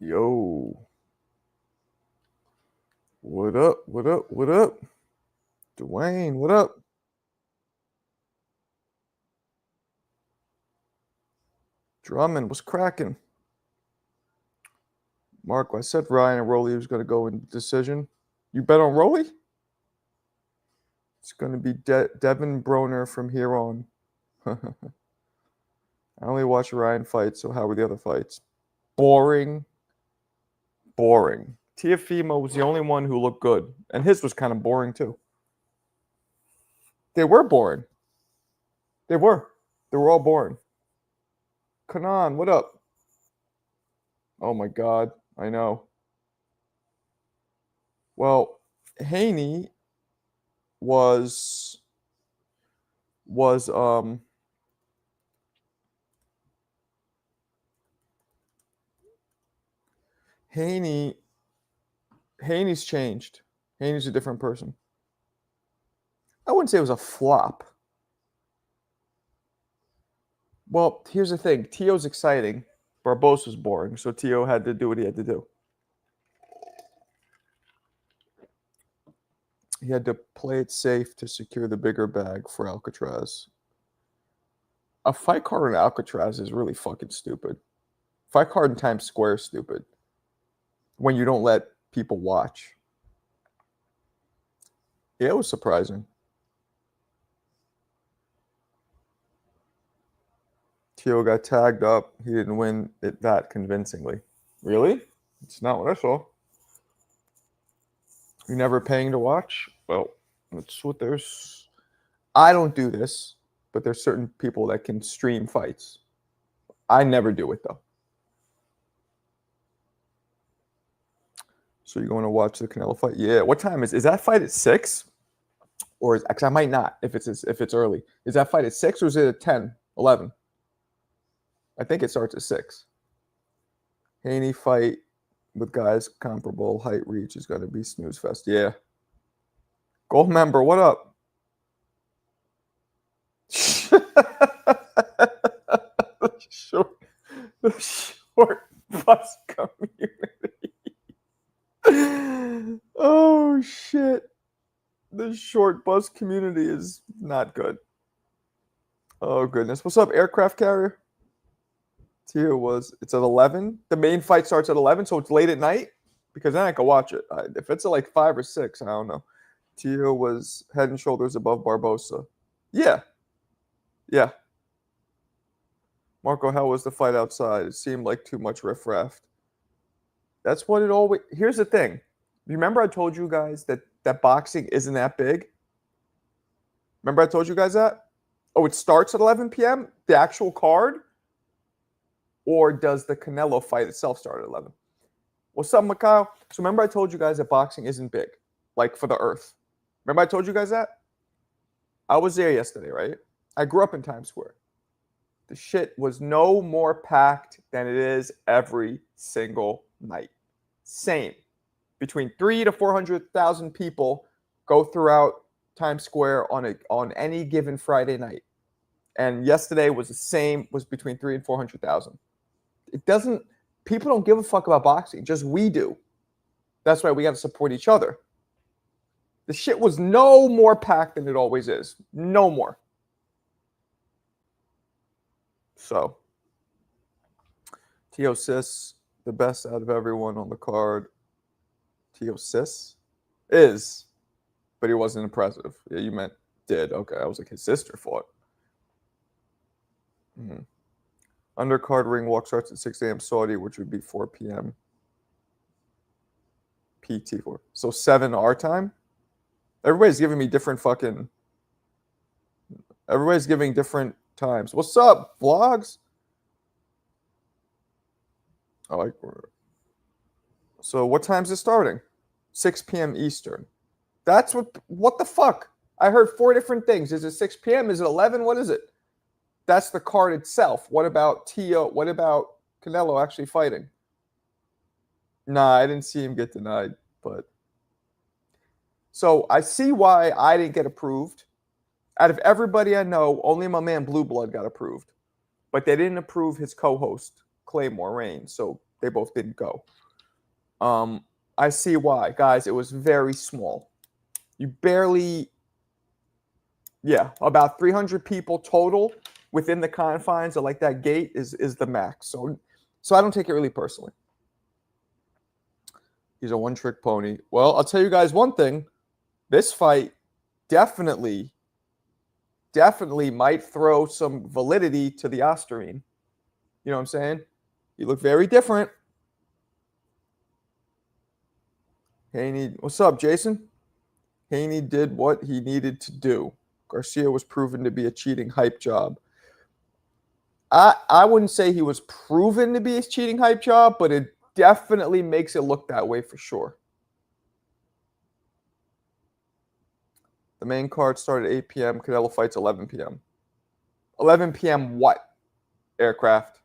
Yo. What up? What up? What up? Dwayne, what up? Drummond, what's cracking? Mark, I said Ryan and Rolly was going to go in decision. You bet on Rolly? It's going to be Devin Broner from here on. I only watch Ryan fight, so how were the other fights? Boring. Boring. Teofimo was the only one who looked good, and his was kind of boring too. They were boring. They were. They were all boring. Kanan, what up? Oh my God, I know. Well, Haney was Haney's changed. Haney's a different person. I wouldn't say it was a flop. Well, here's the thing. Teo's exciting. Barbosa's boring, so Teo had to do what he had to do. He had to play it safe to secure the bigger bag for Alcatraz. A fight card in Alcatraz is really fucking stupid. Fight card in Times Square is stupid. When you don't let people watch. Yeah, it was surprising. Teo got tagged up. He didn't win it that convincingly. Really? It's not what I saw. You're never paying to watch? Well, that's what there's. I don't do this, but there's certain people that can stream fights. I never do it, though. So you're going to watch the Canelo fight? Yeah. What time is that fight at 6? Or is, actually, I might not if it's early. Is that fight at 6 or is it at 10, 11? I think it starts at 6. Haney fight with guys comparable height reach is going to be snooze fest. Yeah. Gold member, what up? the short bus community. Oh shit. The short bus community is not good. Oh goodness. What's up, aircraft carrier? It's at 11. The main fight starts at 11, so it's late at night because then I can watch it. If it's at like 5 or 6, I don't know. Tio was head and shoulders above Barbosa. Yeah. Yeah. Marco, how was the fight outside? It seemed like too much riffraff. That's what it always. Here's the thing. Remember I told you guys that boxing isn't that big? Remember I told you guys that? Oh, it starts at 11 p.m., the actual card? Or does the Canelo fight itself start at 11? What's up, Mikhail? So remember I told you guys that boxing isn't big, like for the earth. Remember I told you guys that? I was there yesterday, right? I grew up in Times Square. The shit was no more packed than it is every single night. Same. Between 300,000 to 400,000 people go throughout Times Square on any given Friday night. And yesterday was the same, was between 300,000 and 400,000. People don't give a fuck about boxing. Just we do. That's why we got to support each other. The shit was no more packed than it always is. No more. So, Teo Sis, the best out of everyone on the card. Teo Sis is, but he wasn't impressive. Yeah, you meant did. Okay, I was like, his sister fought. Mm-hmm. Undercard ring walk starts at 6 a.m. Saudi, which would be 4 p.m. PT4. So 7 our time? Everybody's giving me different fucking... Everybody's giving different times. What's up, vlogs? So what time's it starting? 6 p.m. Eastern. That's what the fuck? I heard 4 different things. Is it 6 p.m.? Is it 11? What is it? That's the card itself. What about Tio? What about Canelo actually fighting? Nah, I didn't see him get denied, but so I see why I didn't get approved. Out of everybody I know, only my man Blue Blood got approved, but they didn't approve his co-host Claymore reigns, so they both didn't go. I see why, guys. It was very small. You barely, yeah, about 300 people total within the confines of like that gate is the max. So I don't take it really personally. He's a one-trick pony. Well, I'll tell you guys one thing. This fight definitely might throw some validity to the Osterine. You know what I'm saying? You look very different. Haney, what's up, Jason? Haney did what he needed to do. Garcia was proven to be a cheating hype job. I wouldn't say he was proven to be a cheating hype job, but it definitely makes it look that way for sure. The main card started at 8 p.m. Canelo fights 11 p.m. 11 p.m. what? Aircraft.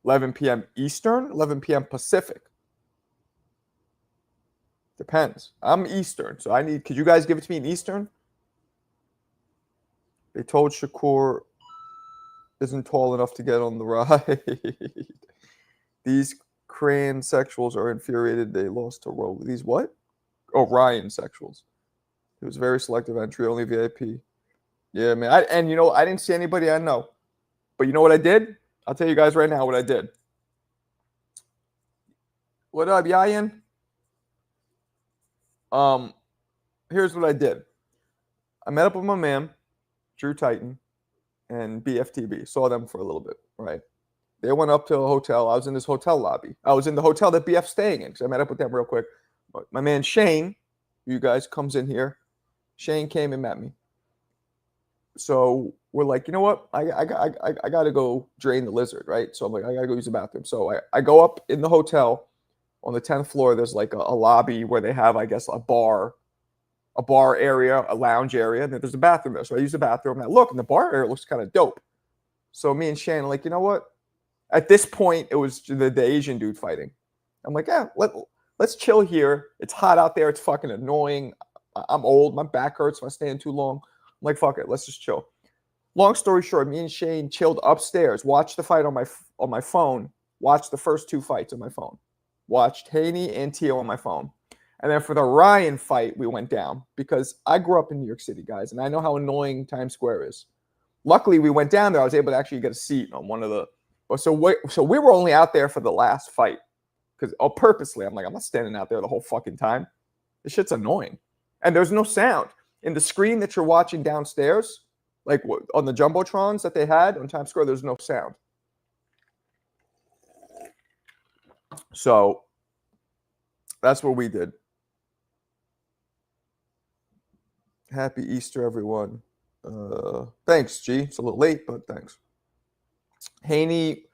11 p.m. Eastern, 11 p.m. Pacific. Depends. I'm Eastern, so could you guys give it to me in Eastern? They told Shakur isn't tall enough to get on the ride. These Crane sexuals are infuriated they lost to Roll. These what? Oh, Ryan sexuals. It was very selective entry, only VIP. Yeah, man. I didn't see anybody I know. But you know what I did? I'll tell you guys right now what I did. What up, Yayan? Here's what I did. I met up with my man, Drew Titan, and BFTB. Saw them for a little bit, right? They went up to a hotel. I was in this hotel lobby. I was in the hotel that BF's staying in because I met up with them real quick. My man Shane, you guys, comes in here. Shane came and met me. So we're like, you know what? I got to go drain the lizard, right? So I'm like, I got to go use the bathroom. So I go up in the hotel on the 10th floor. There's like a lobby where they have, I guess, a bar area, a lounge area, and then there's a bathroom there. So I use the bathroom and I look, and the bar area looks kind of dope. So me and Shane are like, you know what? At this point, it was the Asian dude fighting. I'm like, yeah, let's chill here. It's hot out there. It's fucking annoying. I'm old. My back hurts if I stand too long. I'm like, fuck it. Let's just chill. Long story short, me and Shane chilled upstairs, watched the fight on my phone, watched the first two fights on my phone, watched Haney and Teo on my phone. And then for the Ryan fight, we went down because I grew up in New York City, guys, and I know how annoying Times Square is. Luckily, we went down there. I was able to actually get a seat on one of the. So we were only out there for the last fight because purposely, I'm like, I'm not standing out there the whole fucking time. This shit's annoying, and there's no sound in the screen that you're watching downstairs, like on the jumbotrons that they had on Times Square. There's no sound. So that's what we did. Happy Easter, everyone. Thanks, G. It's a little late, but thanks. Haney,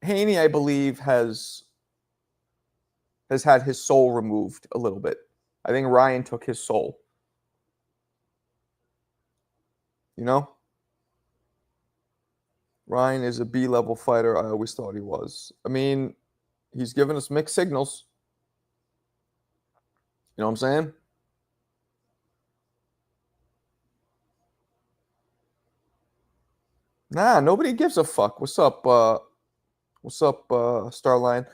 I believe, has had his soul removed a little bit. I think Ryan took his soul. You know? Ryan is a B-level fighter. I always thought he was. I mean, he's given us mixed signals. You know what I'm saying? Nah, nobody gives a fuck. What's up, Starline?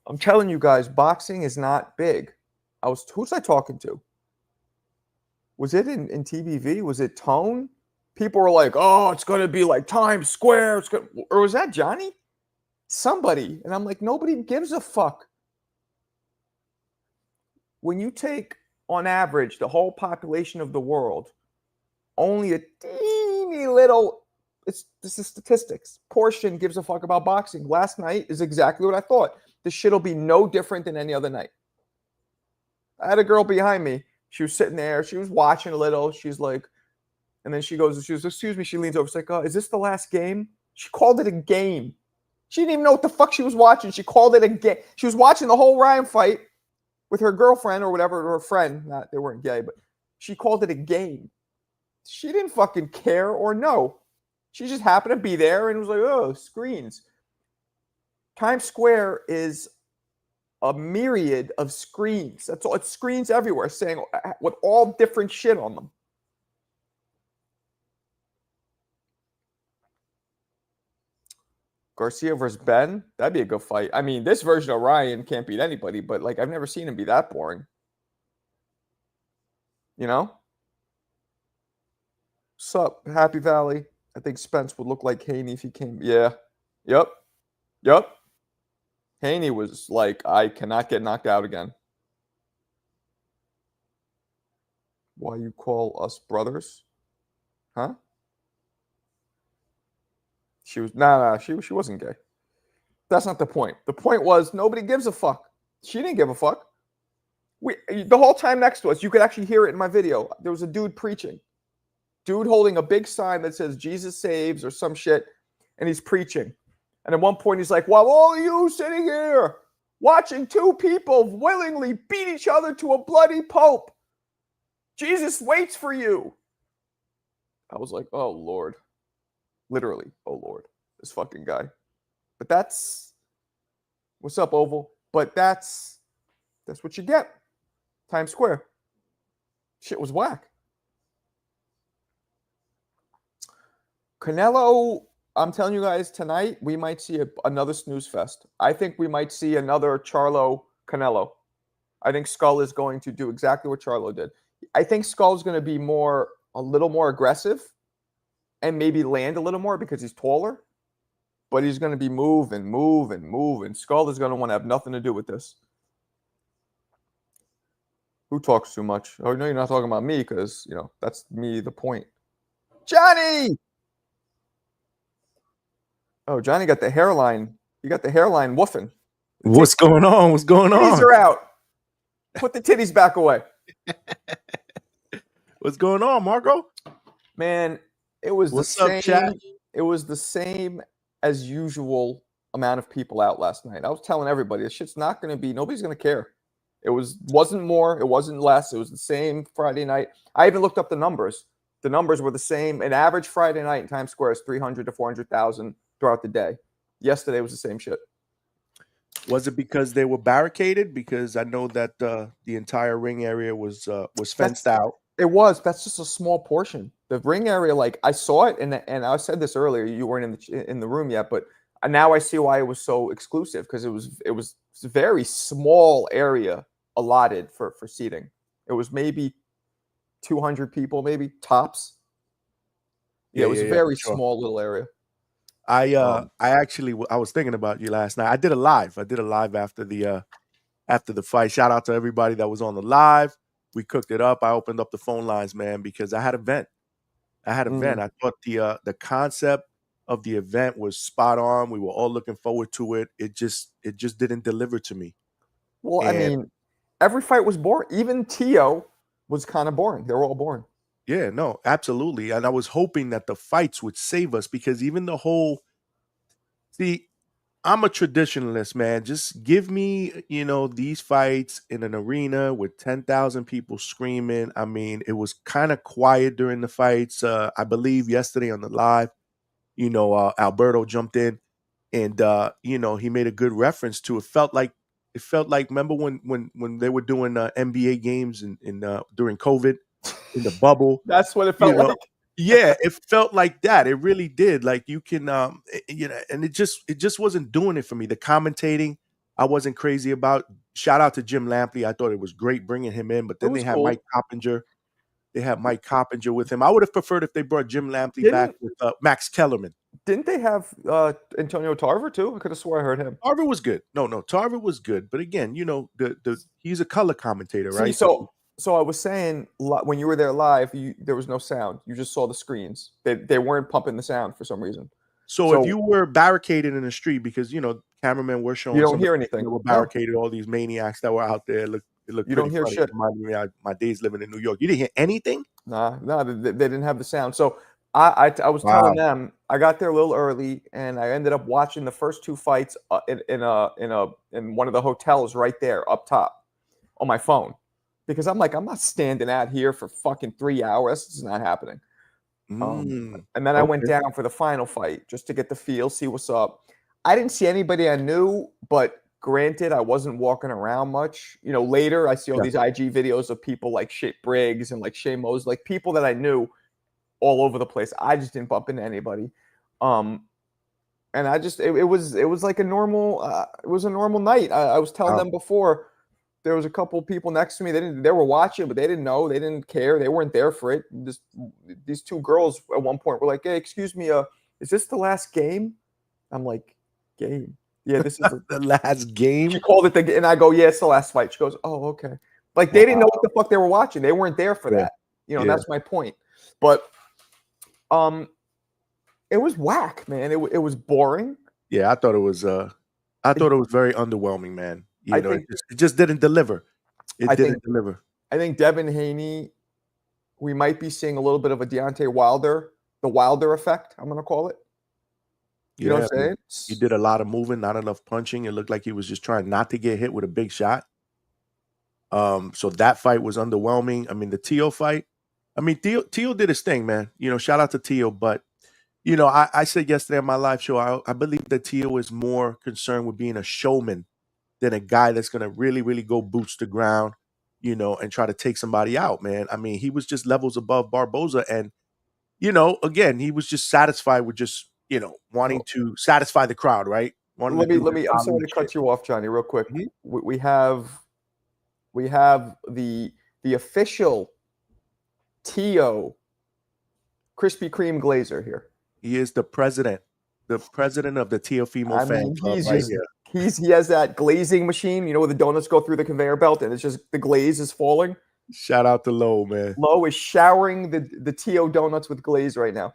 I'm telling you guys, boxing is not big. Who's I talking to? Was it in TBV? Was it Tone? People were like, oh, it's going to be like Times Square. Or was that Johnny? Somebody. And I'm like, nobody gives a fuck. When you take, on average, the whole population of the world, only a teeny little, this is statistics, portion gives a fuck about boxing. Last night is exactly what I thought. This shit will be no different than any other night. I had a girl behind me. She was sitting there. She was watching a little. She's like, and then she goes, excuse me. She leans over. She's like, is this the last game? She called it a game. She didn't even know what the fuck she was watching. She called it a game. She was watching the whole Ryan fight with her girlfriend or whatever, or her friend. They weren't gay, but she called it a game. She didn't fucking care or know. She just happened to be there and was like, oh, screens. Times Square is a myriad of screens. That's all. It's screens everywhere saying with all different shit on them. Garcia versus Ben, that'd be a good fight. I mean, this version of Ryan can't beat anybody, but like I've never seen him be that boring. You know? Sup, Happy Valley. I think Spence would look like Haney if he came. Yeah. Yep. Yep. Haney was like, I cannot get knocked out again. Why you call us brothers? Huh? She was she wasn't gay. That's not the point. The point was nobody gives a fuck. She didn't give a fuck. The whole time next to us, you could actually hear it in my video. There was a dude preaching. Dude holding a big sign that says Jesus saves or some shit, and he's preaching. And at one point he's like, well, all you sitting here watching two people willingly beat each other to a bloody pope. Jesus waits for you. I was like, oh, Lord. Literally, oh, Lord. This fucking guy. But that's... What's up, Oval? But that's what you get. Times Square. Shit was whack. Canelo, I'm telling you guys, tonight we might see another snooze fest. I think we might see another Charlo Canelo. I think Skull is going to do exactly what Charlo did. I think Skull is going to be a little more aggressive and maybe land a little more because he's taller. But he's going to be move. Skull is going to want to have nothing to do with this. Who talks too much? Oh, no, you're not talking about me because, that's me, the point. Johnny! Oh, Johnny got the hairline. You got the hairline woofing. What's going on? What's going on? Titties are out. Put the titties back away. What's going on, Marco? Man, it was the same. Chat? It was the same as usual amount of people out last night. I was telling everybody, this shit's not going to be. Nobody's going to care. It wasn't more. It wasn't less. It was the same Friday night. I even looked up the numbers. The numbers were the same. An average Friday night in Times Square is 300 to 400,000 throughout the day. Yesterday was the same shit. Was it because they were barricaded? Because I know that the entire ring area was fenced out. It was. That's just a small portion. The ring area, like I saw it, and I said this earlier. You weren't in the room yet, but now I see why it was so exclusive because it was a very small area allotted for seating. It was maybe 200 people, maybe tops. Yeah, it was a very small little area. I was thinking about you last night. I did a live after the fight. Shout out to everybody that was on the live. We cooked it up. I opened up the phone lines, man, because I had a vent. I thought the concept of the event was spot on. We were all looking forward to it. It just didn't deliver to me. Well, I mean, every fight was boring. Even Teo was kind of boring. They were all boring. Yeah, no, absolutely. And I was hoping that the fights would save us because even the whole I'm a traditionalist, man. Just give me, these fights in an arena with 10,000 people screaming. I mean, it was kind of quiet during the fights. I believe yesterday on the live, Alberto jumped in and, he made a good reference to it. It felt like, remember when they were doing NBA games during COVID in the bubble? That's what it felt like. Yeah, it felt like that. It really did. Like you can, and it just wasn't doing it for me. The commentating, I wasn't crazy about. Shout out to Jim Lampley. I thought it was great bringing him in, but then they had cool. Mike Coppinger. They had Mike Coppinger with him. I would have preferred if they brought Jim Lampley back with Max Kellerman. Didn't they have Antonio Tarver too? I could have swore I heard him. Tarver was good. No, Tarver was good. But again, he's a color commentator, right? So I was saying when you were there live, there was no sound. You just saw the screens. They weren't pumping the sound for some reason. So if you were barricaded in the street because cameramen were showing, you don't hear anything. They were barricaded. All these maniacs that were out there. It looked. You don't hear funny. shit. Reminded me of my days living in New York. You didn't hear anything. Nah, they didn't have the sound. So I was telling them I got there a little early, and I ended up watching the first two fights in one of the hotels right there up top on my phone. Because I'm not standing out here for fucking 3 hours. It's not happening. And then I went down for the final fight just to get the feel, see what's up. I didn't see anybody I knew, but granted, I wasn't walking around much. Later I see all these IG videos of people like Shea Briggs and like Shea Mose, like people that I knew all over the place. I just didn't bump into anybody. And I just it was like a normal it was a normal night. I was telling Wow. them before, there was a couple people next to me. They were watching, but they didn't know. They didn't care. They weren't there for it. These two girls at one point were like, "Hey, excuse me, is this the last game?" I'm like, "Game? Yeah, this is the." The last She game. called it the, and I go, "Yeah, it's the last fight." She goes, "Oh, okay." Like they didn't know Wow. what the fuck they were watching. They weren't there for Yeah. that. And Yeah. that's my point. But um, it was whack, man. It was boring. Yeah. I thought it was very underwhelming, man. I It think just didn't deliver. It I think didn't deliver. I think Devin Haney, we might be seeing a little bit of a Deontay Wilder, the Wilder effect, I'm gonna call it. You know Yeah. what I'm saying? He did a lot of moving, not enough punching. It looked like he was just trying not to get hit with a big shot. So that fight was underwhelming. I mean, the Teo fight. I mean, Teo did his thing, man. Shout out to Teo. But I said yesterday on my live show, I believe that Teo is more concerned with being a showman than a guy that's gonna really, really go boots to ground, and try to take somebody out, man. I mean, he was just levels above Barboza, and again, he was just satisfied with just wanting Well, to satisfy the crowd, right? Wanting to do let his me. I'm sorry Ali to shit. cut you off, Johnny, real quick. Mhm. We have the official Tio Krispy Kreme Glazer here. He is the president of the Teofimo I fan mean, club right here. he has that glazing machine, where the donuts go through the conveyor belt and it's just the glaze is falling. Shout out to Low, man. Lowe is showering the Tio donuts with glaze right now.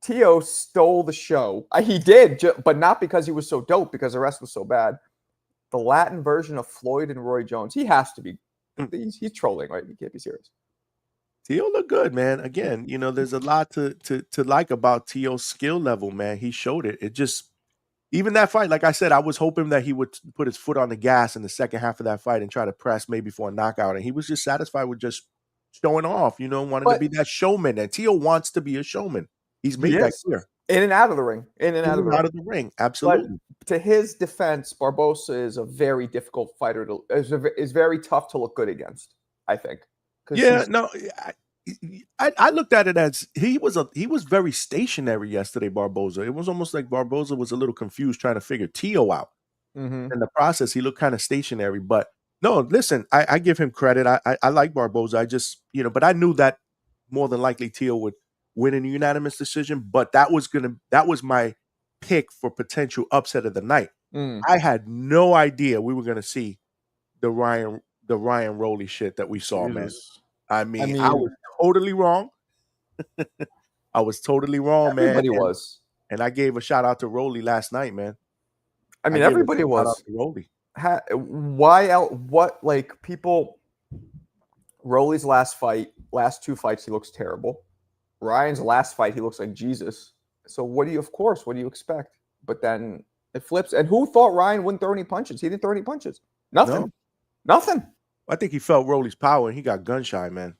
Tio stole the show. He did, but not because he was so dope, because the rest was so bad. The Latin version of Floyd and Roy Jones. He has to be. Mm. He's trolling, right? He can't be serious. Teo look good, man. Again, there's a lot to like about Teo's skill level, man. He showed it. It just even that fight, like I said, I was hoping that he would put his foot on the gas in the second half of that fight and try to press maybe for a knockout. And he was just satisfied with just showing off, wanting to But be that showman. And Teo wants to be a showman. He's he made that is clear. in and out of the ring, in and In out of the and ring. out of the ring. But Absolutely. to his defense, Barbosa is a very difficult fighter to is very tough to look good against. I think because Yeah, he's no, I looked at it as he was very stationary yesterday, Barboza. It was almost like Barboza was a little confused trying to figure Teo out. Mhm. In the process, he looked kind of stationary. But no, listen, I give him credit. I like Barboza. I just, but I knew that more than likely Teo would win in a unanimous decision. But that was my pick for potential upset of the night. Mm, I had no idea we were gonna see the Ryan Rowley shit that we saw, man. Jesus. I I mean, I was mean, totally wrong. I was totally wrong, man, everybody and was. and I gave a shout out to Rowley last night, man. I I mean, gave a everybody shout out was. to Rowley. Why out? What like people? Rolly's last fight, last two fights, he looks terrible. Ryan's last fight, he looks like Jesus. So what do you? Of course, what do you expect? But then it flips. And who thought Ryan wouldn't throw any punches? He didn't throw any punches. No, Nothing. Nothing. I think he felt Rowley's power and he got gun shy, man.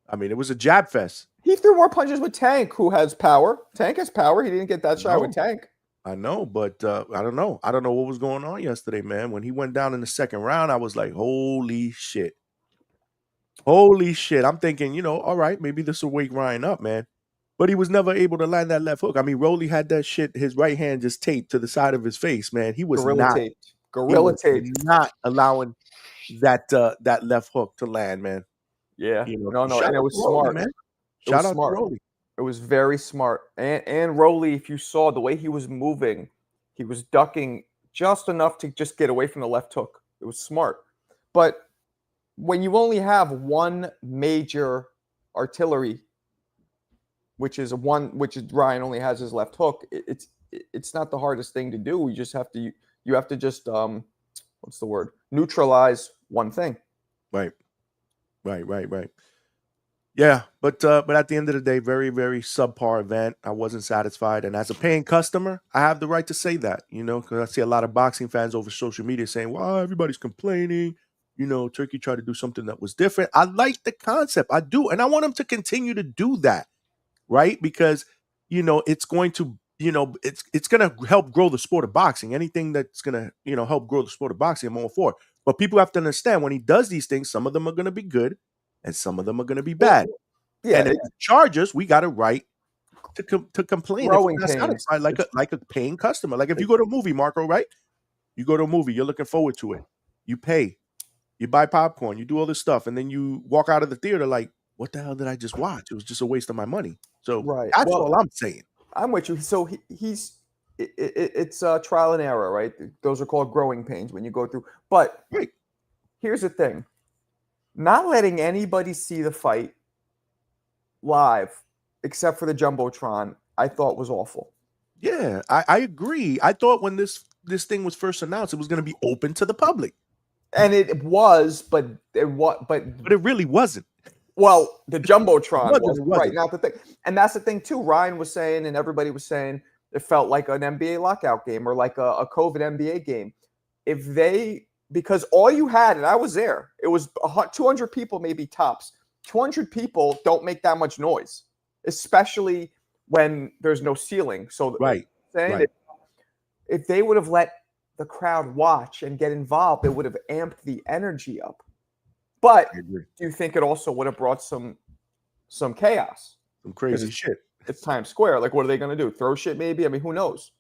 I mean, it was a jab fest. He threw more punches with Tank, who has power. Tank has power. He didn't get that shy with No, Tank. I know, but I don't know. I don't know what was going on yesterday, man. When he went down in the second round, I was like, holy shit. Holy shit. I'm thinking, all right, maybe this will wake Ryan up, man. But he was never able to land that left hook. I mean, Rowley had that shit, his right hand just taped to the side of his face, man. He was Gorilla not taped. he Gorilla was taped. not allowing that left hook to land, man. Yeah. No, no. Shout And it out to was Rowley, smart. man. It was Shout out to smart. Rowley. It was very smart. And Rowley, if you saw the way he was moving, he was ducking just enough to just get away from the left hook. It was smart. But when you only have one major artillery, which is Ryan only has his left hook, it's not the hardest thing to do. You just have to you have to just what's the word? Neutralize one thing. Right. Right. Yeah, but at the end of the day, very, very subpar event. I wasn't satisfied, and as a paying customer, I have the right to say that, because I see a lot of boxing fans over social media saying, "Well, everybody's complaining." Turkey tried to do something that was different. I like the concept, I do, and I want him to continue to do that, right? Because it's going to, it's going to help grow the sport of boxing. Anything that's going to, help grow the sport of boxing, I'm all for. But people have to understand when he does these things, some of them are going to be good, and some of them are going to be Well, bad. yeah, And if you charge us, we got a right to complain if growing you're not pains. satisfied, like a paying customer. Like if you go to a movie, Marco, right? You go to a movie, you're looking forward to it. You pay, you buy popcorn, you do all this stuff, and then you walk out of the theater like, what the hell did I just watch? It was just a waste of my money. So Right. that's Well, all I'm saying. I'm with you. So it's trial and error, right? Those are called growing pains when you go through. But Right. here's the thing: not letting anybody see the fight live, except for the jumbotron, I thought was awful. Yeah, I agree. I thought when this thing was first announced, it was going to be open to the public, And it was, but but it really wasn't. well, the It jumbotron was and was it right. wasn't. Not the thing, and that's the thing too. Ryan was saying, and everybody was saying, it felt like an NBA lockout game or like a COVID NBA game. If they, because all you had, and I was there, it was 200 people, maybe tops. 200 people don't make that much noise, especially when there's no ceiling. So, Right. saying Right. if they would have let the crowd watch and get involved, it would have amped the energy up. But I agree. do you think it also would have brought some chaos? Some crazy shit. It's Times Square. Like, what are they going to do? Throw shit? Maybe. I mean, who knows?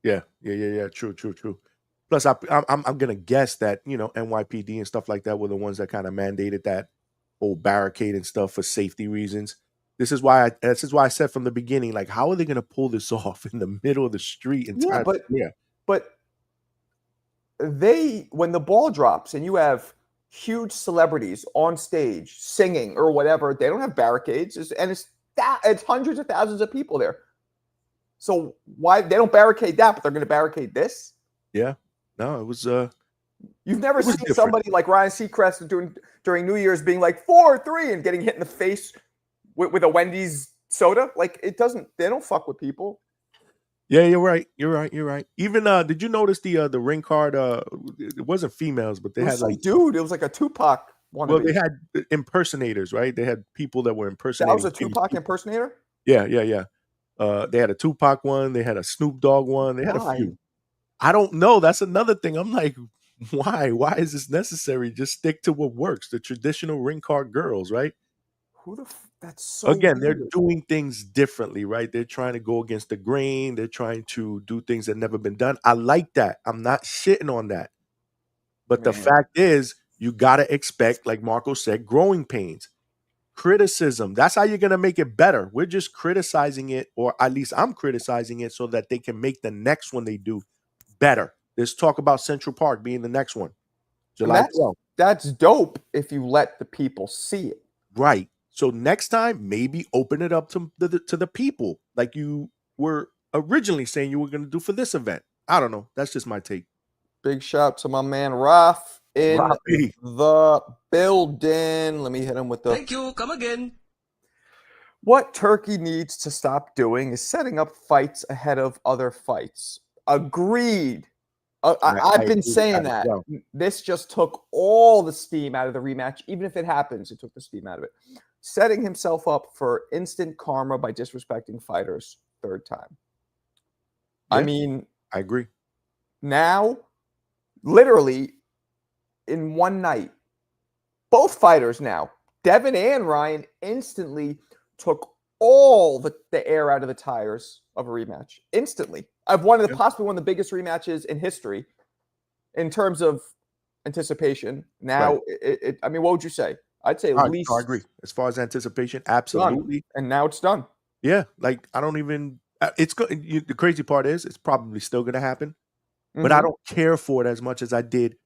Yeah. True. Plus, I'm gonna guess that NYPD and stuff like that were the ones that kind of mandated that whole barricade and stuff for safety reasons. This is why I said from the beginning, like, how are they gonna pull this off in the middle of the street in Yeah, Times Square? but when the ball drops and you have huge celebrities on stage singing or whatever, they don't have barricades, it's hundreds of thousands of people there. So why they don't barricade that, but they're going to barricade this? Yeah. No, it was You've never it was seen different. somebody like Ryan Seacrest during New Year's being like 4-3 and getting hit in the face with a Wendy's soda. Like, they don't fuck with people. Yeah, you're right. Even did you notice the ring card? It wasn't females, but they It was had some like, dude. It was like a Tupac well, they wannabe. had impersonators, right? They had people that were That was impersonating a famous Tupac people. impersonator? Yeah. They had a Tupac one, they had a Snoop Dogg one, they had a Why? few. I don't know. That's another thing. I'm like, why? Why is this necessary? Just stick to what works. The traditional ring card girls, right? That's so Again, they're weird. doing things differently, right? They're trying to go against the grain. They're trying to do things that never been done. I like that. I'm not shitting on that. But the Man. fact is, you gotta expect, like Marco said, growing pains. Criticism. That's how you're gonna make it better. We're just criticizing it, or at least I'm criticizing it so that they can make the next one they do better. There's talk about Central Park being the next one. And July 12th. that's dope if you let the people see it. Right. So next time, maybe open it up to the people, like you were originally saying you were going to do for this event. I don't know. That's just my take. Big shout to my man Raf in Rafi. the building. Let me hit him with the Thank you. Come again. What Turkey needs to stop doing is setting up fights ahead of other fights. Agreed. I've been agree with saying that as that. well. This just took all the steam out of the rematch. Even if it happens, it took the steam out of it. Setting himself up for instant karma by disrespecting fighters third time. I Yeah. mean, I agree. now, literally, in one night, both fighters now, Devin and Ryan, instantly took all the air out of the tires of a rematch. Instantly. Possibly one of the biggest rematches in history in terms of anticipation. Now, Right. I mean, what would you say? I'd say at least I agree. As far as anticipation, done. absolutely. And now it's done. Yeah. Like, I don't even, it's good. The crazy part is it's probably still going to happen, but I Mhm. don't care for it as much as I did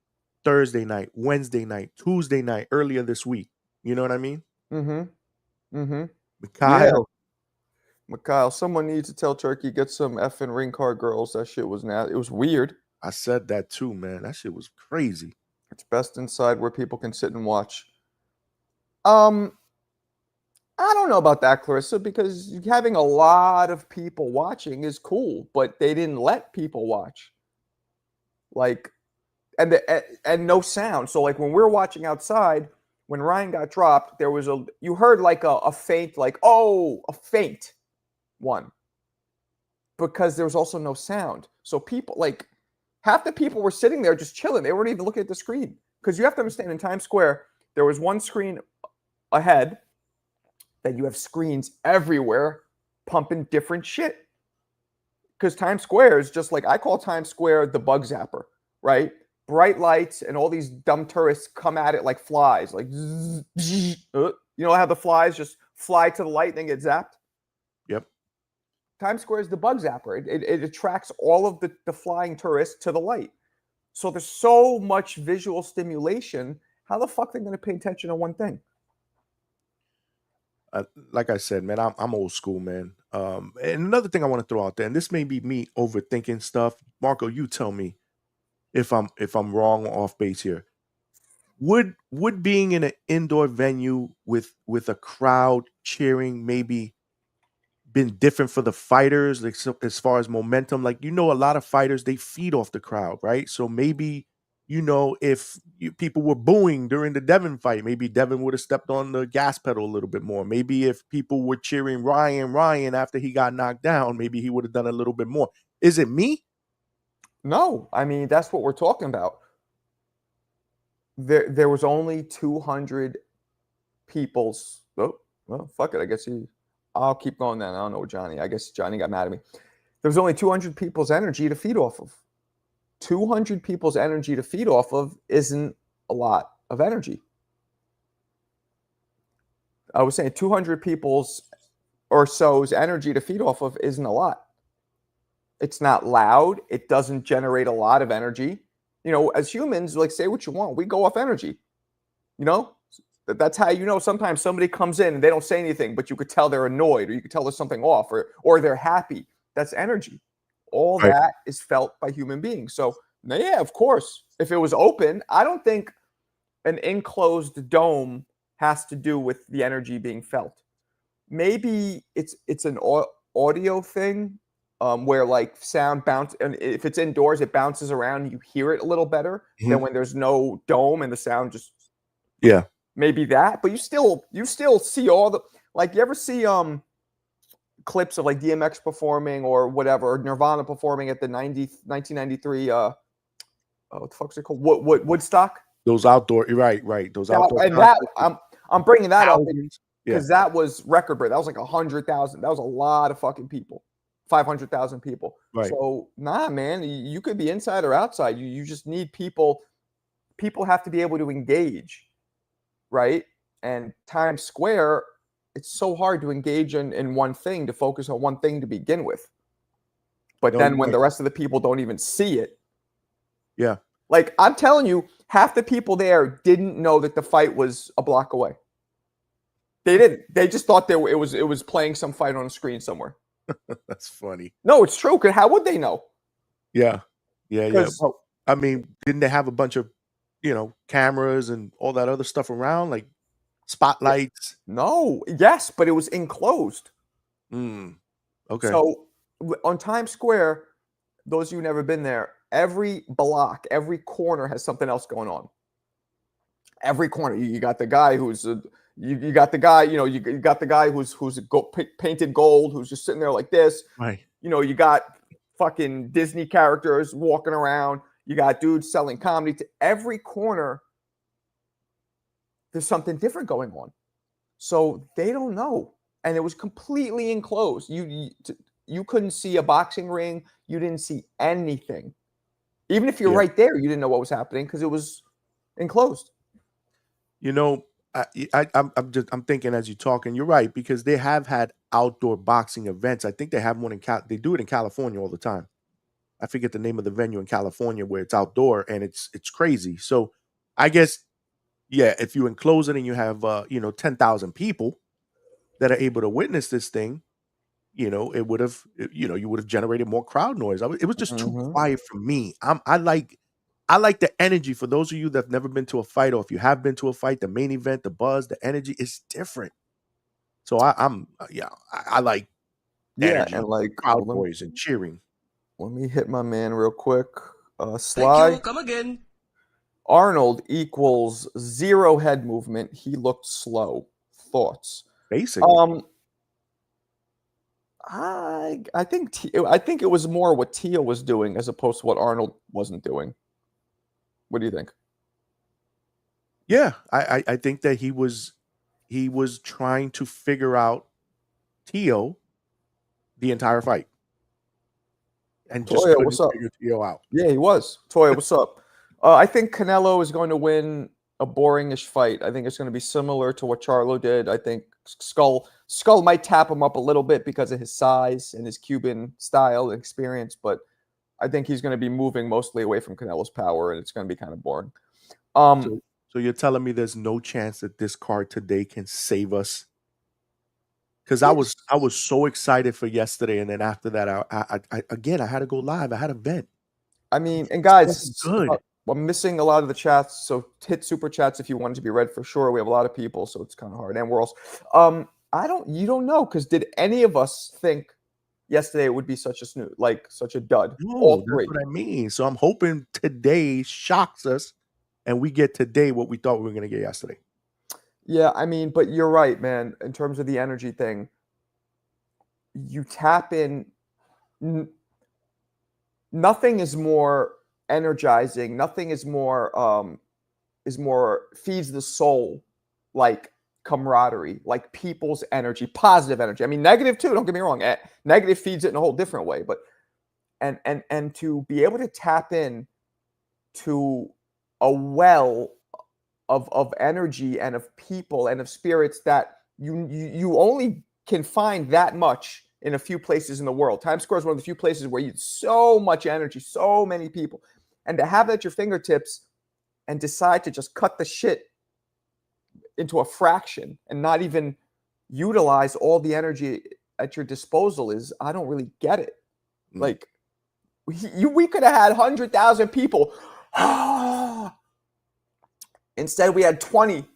Thursday night, Wednesday night, Tuesday night, earlier this week. You know what I mean? Mhm. Mhm. Yeah. Mikhail. Mikhail, someone needs to tell Turkey get some effing ring card girls. That shit was it was weird. I said that too, man. That shit was crazy. It's best inside where people can sit and watch. I don't know about that, Clarissa, because having a lot of people watching is cool, but they didn't let people watch. Like, and no sound. So like when we're watching outside, when Ryan got dropped, there was you heard like a faint, like, oh, a faint one. Because there was also no sound. So people, like, half the people were sitting there just chilling. They weren't even looking at the screen. Because you have to understand, in Times Square, there was one screen ahead, that you have screens everywhere pumping different shit. Because Times Square is just like, I call Times Square the bug zapper, right? Bright lights and all these dumb tourists come at it like flies, like zzz, zzz, you know how the flies just fly to the light and then get zapped? Yep. Times Square is the bug zapper. It attracts all of the flying tourists to the light. So there's so much visual stimulation. How the fuck are they going to pay attention to one thing? Like I said, man, I'm old school, man. And another thing I want to throw out there, and this may be me overthinking stuff. Marco, you tell me if I'm wrong or off base here. Would being in an indoor venue with a crowd cheering maybe been different for the fighters, like so, as far as momentum? Like, a lot of fighters, they feed off the crowd, right? So maybe, if people were booing during the Devin fight, maybe Devin would have stepped on the gas pedal a little bit more. Maybe if people were cheering Ryan after he got knocked down, maybe he would have done a little bit more. Is it me? No, I mean, that's what we're talking about. There was only 200 people's. Oh, well, fuck it. I guess I'll keep going then. I don't know, Johnny. I guess Johnny got mad at me. There was only 200 people's energy to feed off of. 200 people's energy to feed off of isn't a lot of energy. I was saying 200 people's or so's energy to feed off of isn't a lot. It's not loud. It doesn't generate a lot of energy. As humans, like, say what you want. We go off energy. That's how sometimes somebody comes in and they don't say anything, but you could tell they're annoyed, or you could tell there's something off, or they're happy. That's energy. All Right. that is felt by human beings. So, yeah, of course, if it was open, I don't think an enclosed dome has to do with the energy being felt. Maybe it's an audio thing, where like sound bounce, and if it's indoors, it bounces around and you hear it a little better than Mhm. when there's no dome and the sound just. Yeah. Maybe that, but you still see all the, like, you ever see clips of like DMX performing or whatever, or Nirvana performing at the 1993 what the fuck's it called, Woodstock. Those outdoor, right. Those outdoor That concerts with I'm bringing that up thousands. Yeah. because that was record break. That was like 100,000. That was a lot of fucking people. 500,000 people. Right. So nah, man, you could be inside or outside. You just need people. People have to be able to engage, right? And Times Square, it's so hard to engage in one thing, to focus on one thing to begin with. But No, then you're when right. the rest of the people don't even see it, Yeah. like, I'm telling you, half the people there didn't know that the fight was a block away. They didn't. They just thought it was playing some fight on a screen somewhere. That's funny. No, it's true. Cause how would they know? Yeah. Yeah. Because Well, I mean, didn't they have a bunch of, cameras and all that other stuff around, like spotlights? no, yes, but it was enclosed. Mm. Okay. So on Times Square, those of you who've never been there, every block, every corner has something else going on. Every corner, you got the guy who's you got the guy, you got the guy who's painted gold, who's just sitting there like this. Right. You got fucking Disney characters walking around. You got dudes selling comedy. To every corner, there's something different going on. So they don't know, and it was completely enclosed. You couldn't see a boxing ring. You didn't see anything. Even if you're Yeah. right there, you didn't know what was happening because it was enclosed. You know, I'm thinking as you're talking, you're right, because they have had outdoor boxing events. I think they have one they do it in California all the time. I forget the name of the venue in California where it's outdoor and it's crazy. So I guess, yeah, if you enclose it and you have 10,000 people that are able to witness this thing, it would have, you would have generated more crowd noise. It was just too Mhm. quiet for me. I like the energy. For those of you that have never been to a fight, or if you have been to a fight, the main event, the buzz, the energy is different. So I like Yeah, and energy, like, crowd noise, and cheering. let me hit my man real quick. Thank you. Sly Come again. Arnold equals zero head movement. He looked slow. Thoughts? Basically, Um, I think it was more what Tia was doing as opposed to what Arnold wasn't doing. What do you think? yeah. I think that he was trying to figure out Tio, the entire fight and just Toya, couldn't what's up? figure Tio out. Yeah, he was. Toya, what's up? I think Canelo is going to win a boringish fight. I think it's going to be similar to what Charlo did. I think Skull might tap him up a little bit because of his size and his Cuban style and experience, but I think he's going to be moving mostly away from Canelo's power, and it's going to be kind of boring. So you're telling me there's no chance that this card today can save us? Because I was so excited for yesterday, and then after that, I had to go live. I had a vent. I mean, and This wasn't guys, good. I'm missing a lot of the chats, so hit super chats if you want it to be read for sure. We have a lot of people, so it's kind of hard. And we're also, you don't know, because did any of us think yesterday it would be such a dud? No, All that's three. what I mean. So I'm hoping today shocks us, and we get today what we thought we were going to get yesterday. Yeah, I mean, but you're right, man. In terms of the energy thing, you tap in. Nothing is more energizing. Nothing is more feeds the soul like camaraderie, like people's energy, positive energy. I mean, negative too. Don't get me wrong. Negative feeds it in a whole different way. But and to be able to tap in to a well of energy and of people and of spirits that you only can find that much in a few places in the world. Times Square is one of the few places where you have so much energy, so many people, and to have that at your fingertips and decide to just cut the shit into a fraction and not even utilize all the energy at your disposal I don't really get it. Like we could have had 100,000 people. Instead, we had 200.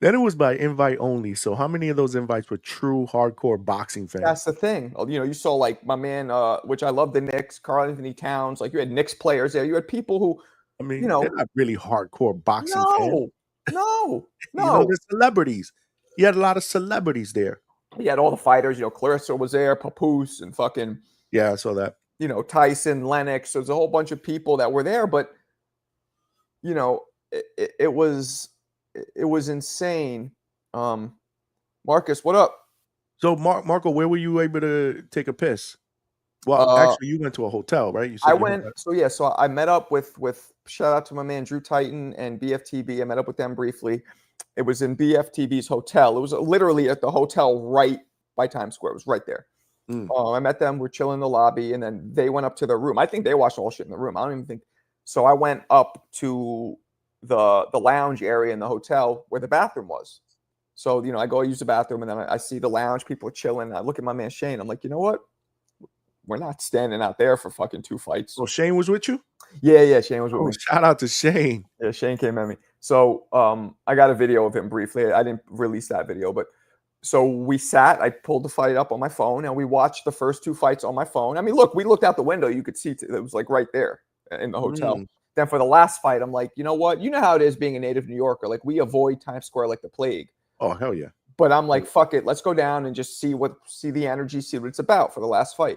Then it was by invite only. So how many of those invites were true hardcore boxing fans? That's the thing. You saw like my man, which I love the Knicks, Karl Anthony Towns. Like you had Knicks players there. You had people who, I mean, they're not really hardcore boxing fans. No. They're celebrities. You had a lot of celebrities there. You had all the fighters. Clarissa was there, Papoose, and fucking. Yeah, I saw that. Tyson, Lennox. There's a whole bunch of people that were there, but it was insane. Marcus, what up? So Marco, where were you able to take a piss? Well, actually, you went to a hotel, right? You said I went. So I met up with shout out to my man Drew Titan and BFTB. I met up with them briefly. It was in BFTB's hotel. It was literally at the hotel right by Times Square. It was right there. I met them. We're chilling in the lobby, and then they went up to their room. I think they watched all shit in the room. I don't even think. So I went up to the lounge area in the hotel where the bathroom was. So I go use the bathroom, and then I see the lounge. People are chilling. And I look at my man Shane. I'm like, you know what? We're not standing out there for fucking 2 fights. So Shane was with you? Yeah, Shane was with me. Shout out to Shane. Yeah, Shane came at me. So I got a video of him briefly. I didn't release that video, but so we sat. I pulled the fight up on my phone, and we watched the first 2 fights on my phone. I mean, look, we looked out the window. You could see it was like right there in the hotel. Then for the last fight, I'm like, you know what? You know how it is being a native New Yorker. Like we avoid Times Square like the plague. Oh, hell yeah. But I'm like, fuck it. Let's go down and just see the energy, see what it's about for the last fight.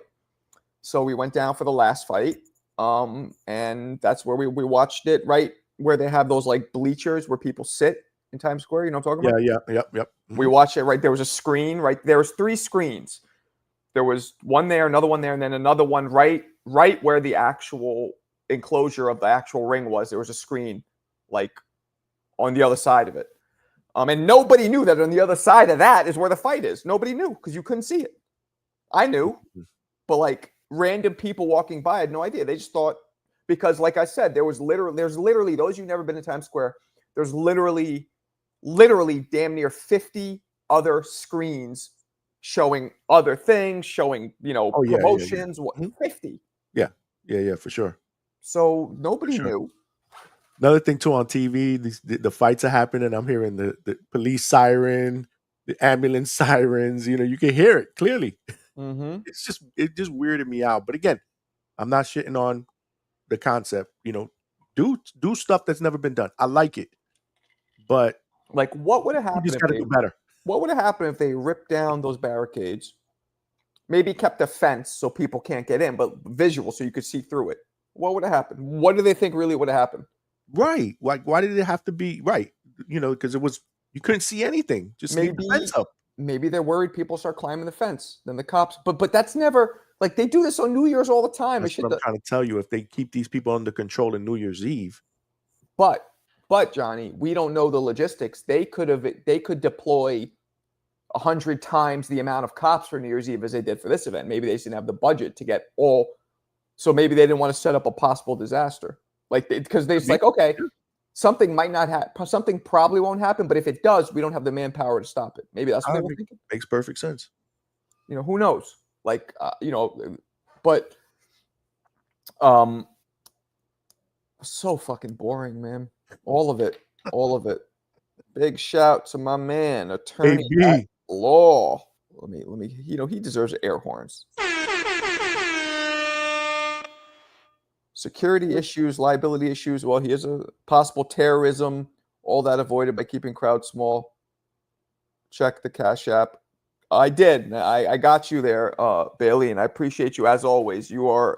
So we went down for the last fight. And that's where we watched it, right where they have those like bleachers where people sit in Times Square. You know what I'm talking about? Yep. We watched it right. There was a screen right there. Was 3 screens. There was one there, another one there, and then another one right where the actual enclosure of the actual ring was. There was a screen like on the other side of it. And nobody knew that on the other side of that is where the fight is. Nobody knew because you couldn't see it. I knew, but like random people walking by had no idea. They just thought, because like I said, there's literally those of you who've never been to Times Square, there's literally damn near 50 other screens showing other things, showing, promotions, 50. Yeah, for sure. So nobody knew. Another thing too, on TV, the fights are happening. I'm hearing the police siren, the ambulance sirens. You can hear it clearly. Mm-hmm. It just weirded me out. But again, I'm not shitting on the concept. Do stuff that's never been done. I like it, but like, what would have happened? You just got to do better. What would have happened if they ripped down those barricades? Maybe kept a fence so people can't get in, but visual so you could see through it. What would have happened? What do they think really would have happened? Right. Like, why did it have to be right? Because it was, You couldn't see anything. Just leave the fence up. Maybe they're worried people start climbing the fence. Then the cops. But that's never like they do this on New Year's all the time. That's what I'm trying to tell you. If they keep these people under control in New Year's Eve. But Johnny, we don't know the logistics. They could deploy 100 times the amount of cops for New Year's Eve as they did for this event. Maybe they just didn't have the budget to get all. So maybe they didn't want to set up a possible disaster. Like because they're like, okay, something might not happen. Something probably won't happen. But if it does, we don't have the manpower to stop it. Maybe that's what they were thinking. Makes perfect sense. Who knows? Like, but so fucking boring, man. All of it. Big shout to my man, attorney at law. Let me. He deserves air horns. Security issues, liability issues. Well, he has a possible terrorism. All that avoided by keeping crowds small. Check the Cash App. I did. I got you there, Bailey, and I appreciate you as always. You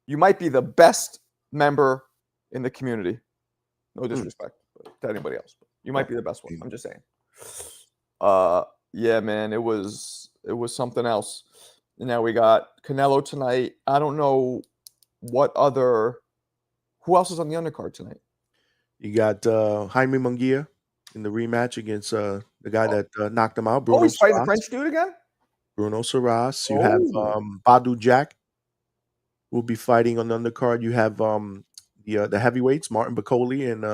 might be the best member in the community. No disrespect to anybody else. But you might be the best one. I'm just saying. Yeah, man, it was something else. And now we got Canelo tonight. I don't know who else is on the undercard tonight. You got Jaime Munguia in the rematch against the guy that knocked him out. Bruno he's fighting the French dude again? Bruno Saras. You have Badu Jack will be fighting on the undercard. You have the heavyweights, Martin Bakoli and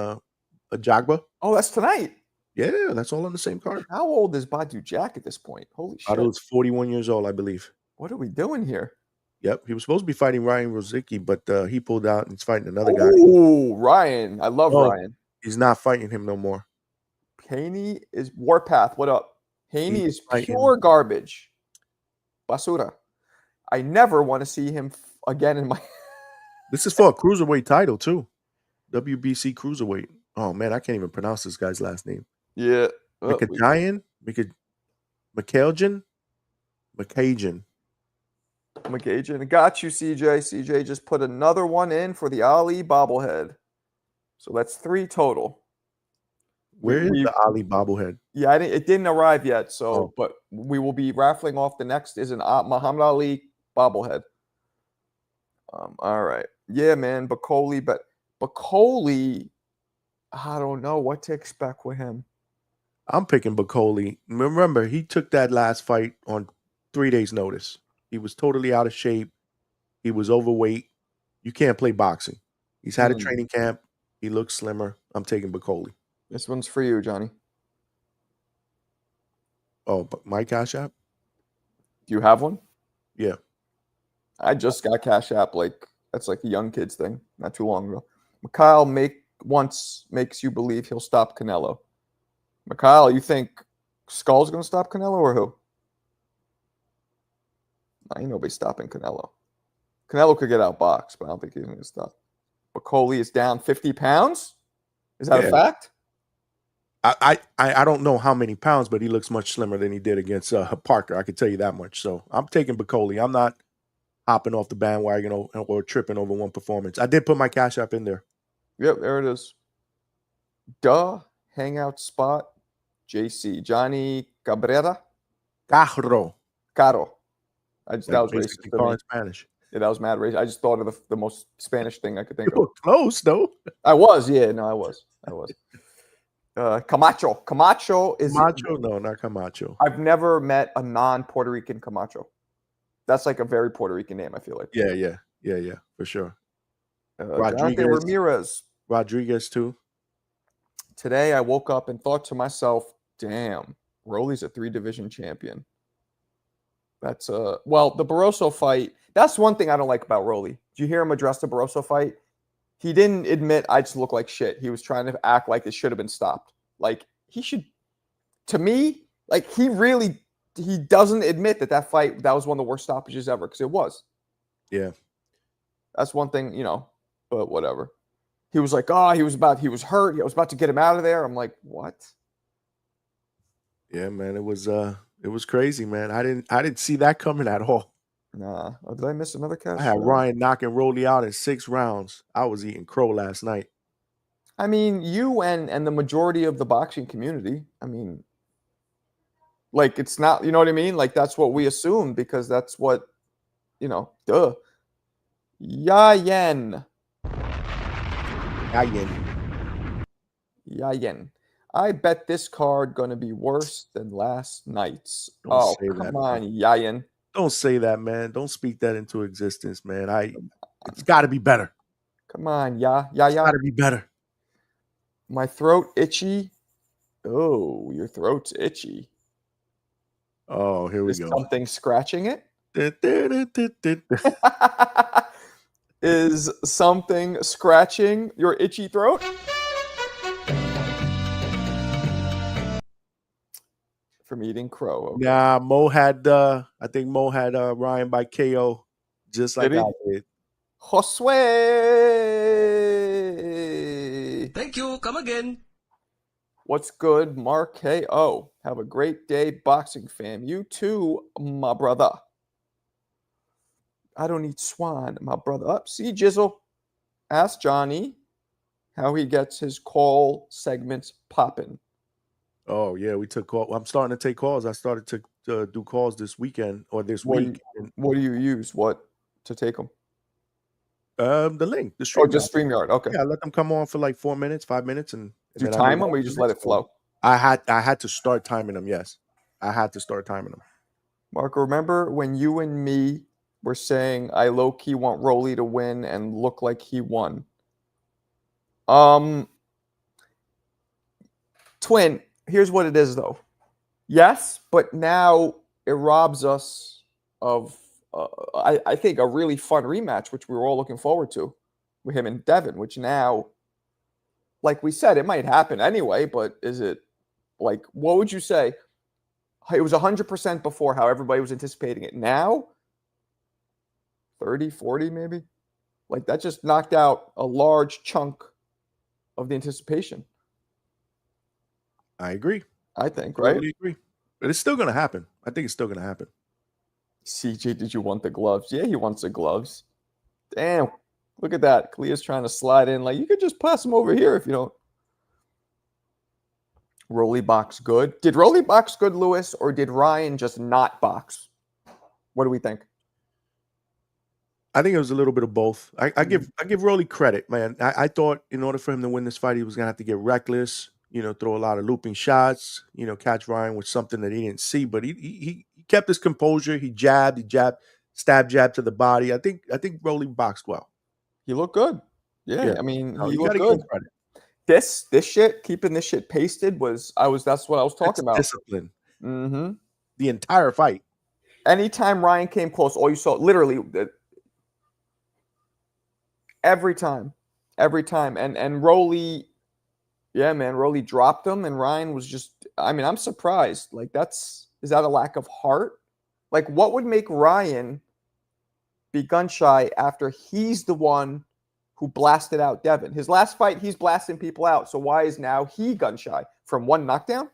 Ajagba. Oh, that's tonight. Yeah, that's all on the same card. How old is Badu Jack at this point? Holy shit. Badu's 41 years old, I believe. What are we doing here? Yep, he was supposed to be fighting Ryan Rozicki, but he pulled out and he's fighting another guy. Oh, Ryan. I love Ryan. He's not fighting him no more. Haney is Warpath. What up? Haney is pure garbage. Basura. I never want to see him again in my... This is for a cruiserweight title, too. WBC cruiserweight. Oh, man, I can't even pronounce this guy's last name. Yeah. McCajan? McCajan? Got you, CJ. CJ just put another one in for the Ali bobblehead. So that's 3 total. Where is the Ali bobblehead? Yeah, it didn't arrive yet. So, but we will be raffling off. The next is an Muhammad Ali bobblehead. All right. Yeah, man. Bakoli, but Bakoli, I don't know what to expect with him. I'm picking Bakoli. Remember, he took that last fight on 3 days' notice. He was totally out of shape. He was overweight. You can't play boxing. He's had a training camp. He looks slimmer. I'm taking Bakoli. This one's for you, Johnny. Oh, but my Cash App? Do you have one? Yeah. I just got Cash App. That's like a young kid's thing, not too long ago. Mikhail makes you believe he'll stop Canelo. Mikhail, you think Skull's going to stop Canelo or who? Ain't nobody stopping Canelo. Canelo could get outboxed, but I don't think he's going to stop. Bakoli is down 50 pounds? Is that a fact? I don't know how many pounds, but he looks much slimmer than he did against Parker. I can tell you that much. So I'm taking Bakoli. I'm not hopping off the bandwagon or tripping over one performance. I did put my Cash App in there. Yep, there it is. Hangout spot. JC. Johnny Cabrera. Caro. That was racist. In Spanish. Yeah, that was mad racist. I just thought of the most Spanish thing I could think of. Close, though. I was. Camacho. Camacho is... Camacho? No, not Camacho. I've never met a non-Puerto Rican Camacho. That's like a very Puerto Rican name, I feel like. Yeah, for sure. Rodriguez, too. Today, I woke up and thought to myself, damn, Rolly's a 3-division champion. That's the Barroso fight. That's one thing I don't like about Rolly. Did you hear him address the Barroso fight? He didn't admit I just look like shit. He was trying to act like it should have been stopped. Like he should, to me, like he doesn't admit that fight, that was one of the worst stoppages ever, because it was. Yeah. That's one thing, but whatever. He was like, he was hurt. I was about to get him out of there. I'm like, what? Yeah, man, it was crazy, man. I didn't see that coming at all. Nah. Oh, did I miss another catch? I had Ryan knocking Rolly out in 6 rounds. I was eating crow last night. I mean, you and the majority of the boxing community. I mean, like it's not, you know what I mean? Like that's what we assume because that's what, duh. Yayen. Yayen. I bet this card gonna be worse than last night's. Don't Oh, say that, come man. on, Yayen. Don't say that, man. Don't speak that into existence, man. It's got to be better. Come on, yeah. It's got to be better. My throat itchy. Oh, your throat's itchy. Oh, here we Is go. something scratching it? Is something scratching your itchy throat? From eating crow. Okay. Nah, I think Mo had Ryan by KO, just like Did he? I did. Josue. Thank you. Come again. What's good, Mark KO? Have a great day, boxing fam. You too, my brother. I don't eat swan, my brother. Up, see Jizzle. Ask Johnny how he gets his call segments popping. Oh yeah, we took call. I'm starting to take calls. I started to do calls this weekend or this week. What do you use? What to take them? The link, the Oh, stream. just StreamYard. Okay. Yeah, I let them come on for like 4 minutes, 5 minutes, and Do you then time them or you just let it flow? I had to start timing them. Yes, I had to start timing them. Mark, remember when you and me were saying I low key want Rolly to win and look like he won? Twin, here's what it is though. Yes, but now it robs us of I think a really fun rematch, which we were all looking forward to with him and Devin, which now, like we said, it might happen anyway, but is it like, what would you say? It was 100% before how everybody was anticipating it. Now, 30, 40 maybe? Like that just knocked out a large chunk of the anticipation. I agree. I think, Totally right? agree. But it's still going to happen. I think it's still going to happen. CJ, did you want the gloves? Yeah, he wants the gloves. Damn. Look at that. Clea's trying to slide in. Like, you could just pass him over here if you don't. Rolly box good. Did Rolly box good, Lewis, or did Ryan just not box? What do we think? I think it was a little bit of both. I give Rolly credit, man. I thought in order for him to win this fight, he was gonna have to get reckless, throw a lot of looping shots, catch Ryan with something that he didn't see. But he kept his composure. He jabbed, stab jab to the body. I think Rolly boxed well. He looked good. Yeah. I mean, he looked good. This shit, keeping this shit pasted that's what I was talking about. Discipline. Mm-hmm. The entire fight. Anytime Ryan came close, all you saw, literally, every time. And Rolly, yeah, man, Rolly dropped him, and Ryan was just, I mean, I'm surprised. Like, is that a lack of heart? Like, what would make Ryan be gun shy after he's the one who blasted out Devin? His last fight, he's blasting people out. So why is now he gun shy from one knockdown?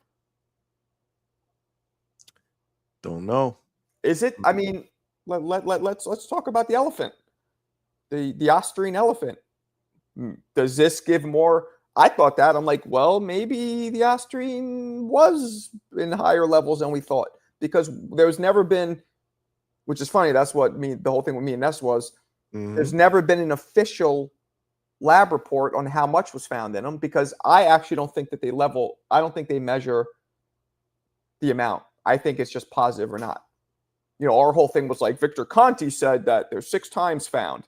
Don't know. Is it? I mean, let's talk about the elephant, the Austrian elephant. Does this give more? I thought that. I'm like, well, maybe the Austrian was in higher levels than we thought, because there's never been, which is funny. That's what the whole thing with me and Ness was. Mm-hmm. There's never been an official lab report on how much was found in them, because I actually don't think that I don't think they measure the amount. I think it's just positive or not. Our whole thing was like Victor Conti said that there's 6 times found.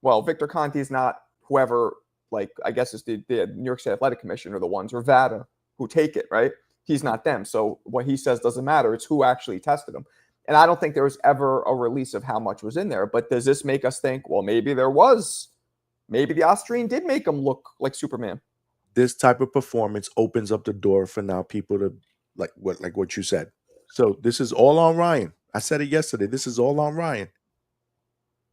Well, Victor Conti is not whoever, like, I guess it's the New York State Athletic Commission or the ones, or VADA, who take it, right? He's not them. So what he says doesn't matter. It's who actually tested them. And I don't think there was ever a release of how much was in there. But does this make us think, well, maybe the Austrian did make him look like Superman? This type of performance opens up the door for now people to, like what you said. So this is all on Ryan. I said it yesterday. This is all on Ryan.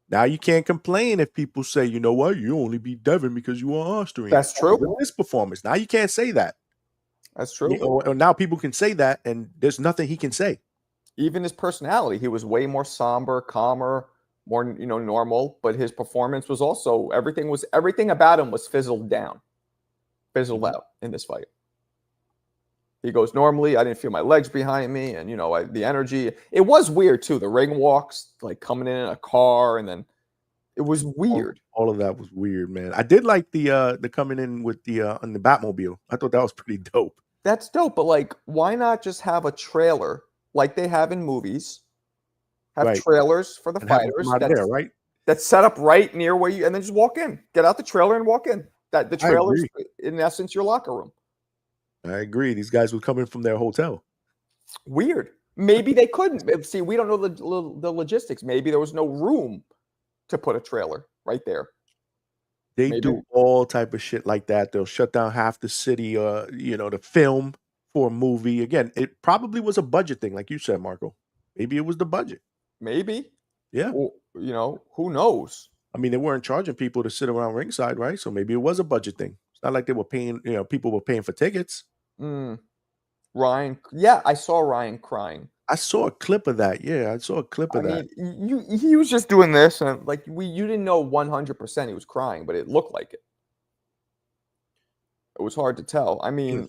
Now you can't complain if people say, you know what, you only beat Devin because you were Austrian. That's true. With this performance, now you can't say that. That's true. Or now people can say that, and there's nothing he can say. Even his personality, he was way more somber, calmer, more normal. But his performance was also everything about him was fizzled down. fizzled out in this fight. He goes, normally I didn't feel my legs behind me, and the energy. It was weird too. The ring walks, like coming in a car, and then it was weird. All of that was weird, man. I did like the coming in with the on the Batmobile. I thought that was pretty dope. That's dope, but like, why not just have a trailer like they have in movies? Have Right. trailers for the And have them come fighters out of there, right? that's set up right near where you, and then just walk in. Get out the trailer and walk in. That the I trailer's agree. in essence your locker room. I agree. These guys were coming from their hotel. Weird. Maybe they couldn't. See, we don't know the logistics. Maybe there was no room to put a trailer right there. They Maybe. do all type of shit like that. They'll shut down half the city, to film for a movie. Again, it probably was a budget thing, like you said, Marco. Maybe it was the budget. Maybe. Yeah. Well, who knows? I mean, they weren't charging people to sit around ringside, right? So maybe it was a budget thing. It's not like they were paying, people were paying for tickets. Ryan. Yeah, I saw Ryan crying. I saw a clip of that. Yeah, I saw a clip of that. I mean, he was just doing this, and like you didn't know 100% he was crying, but it looked like it. It was hard to tell. I mean,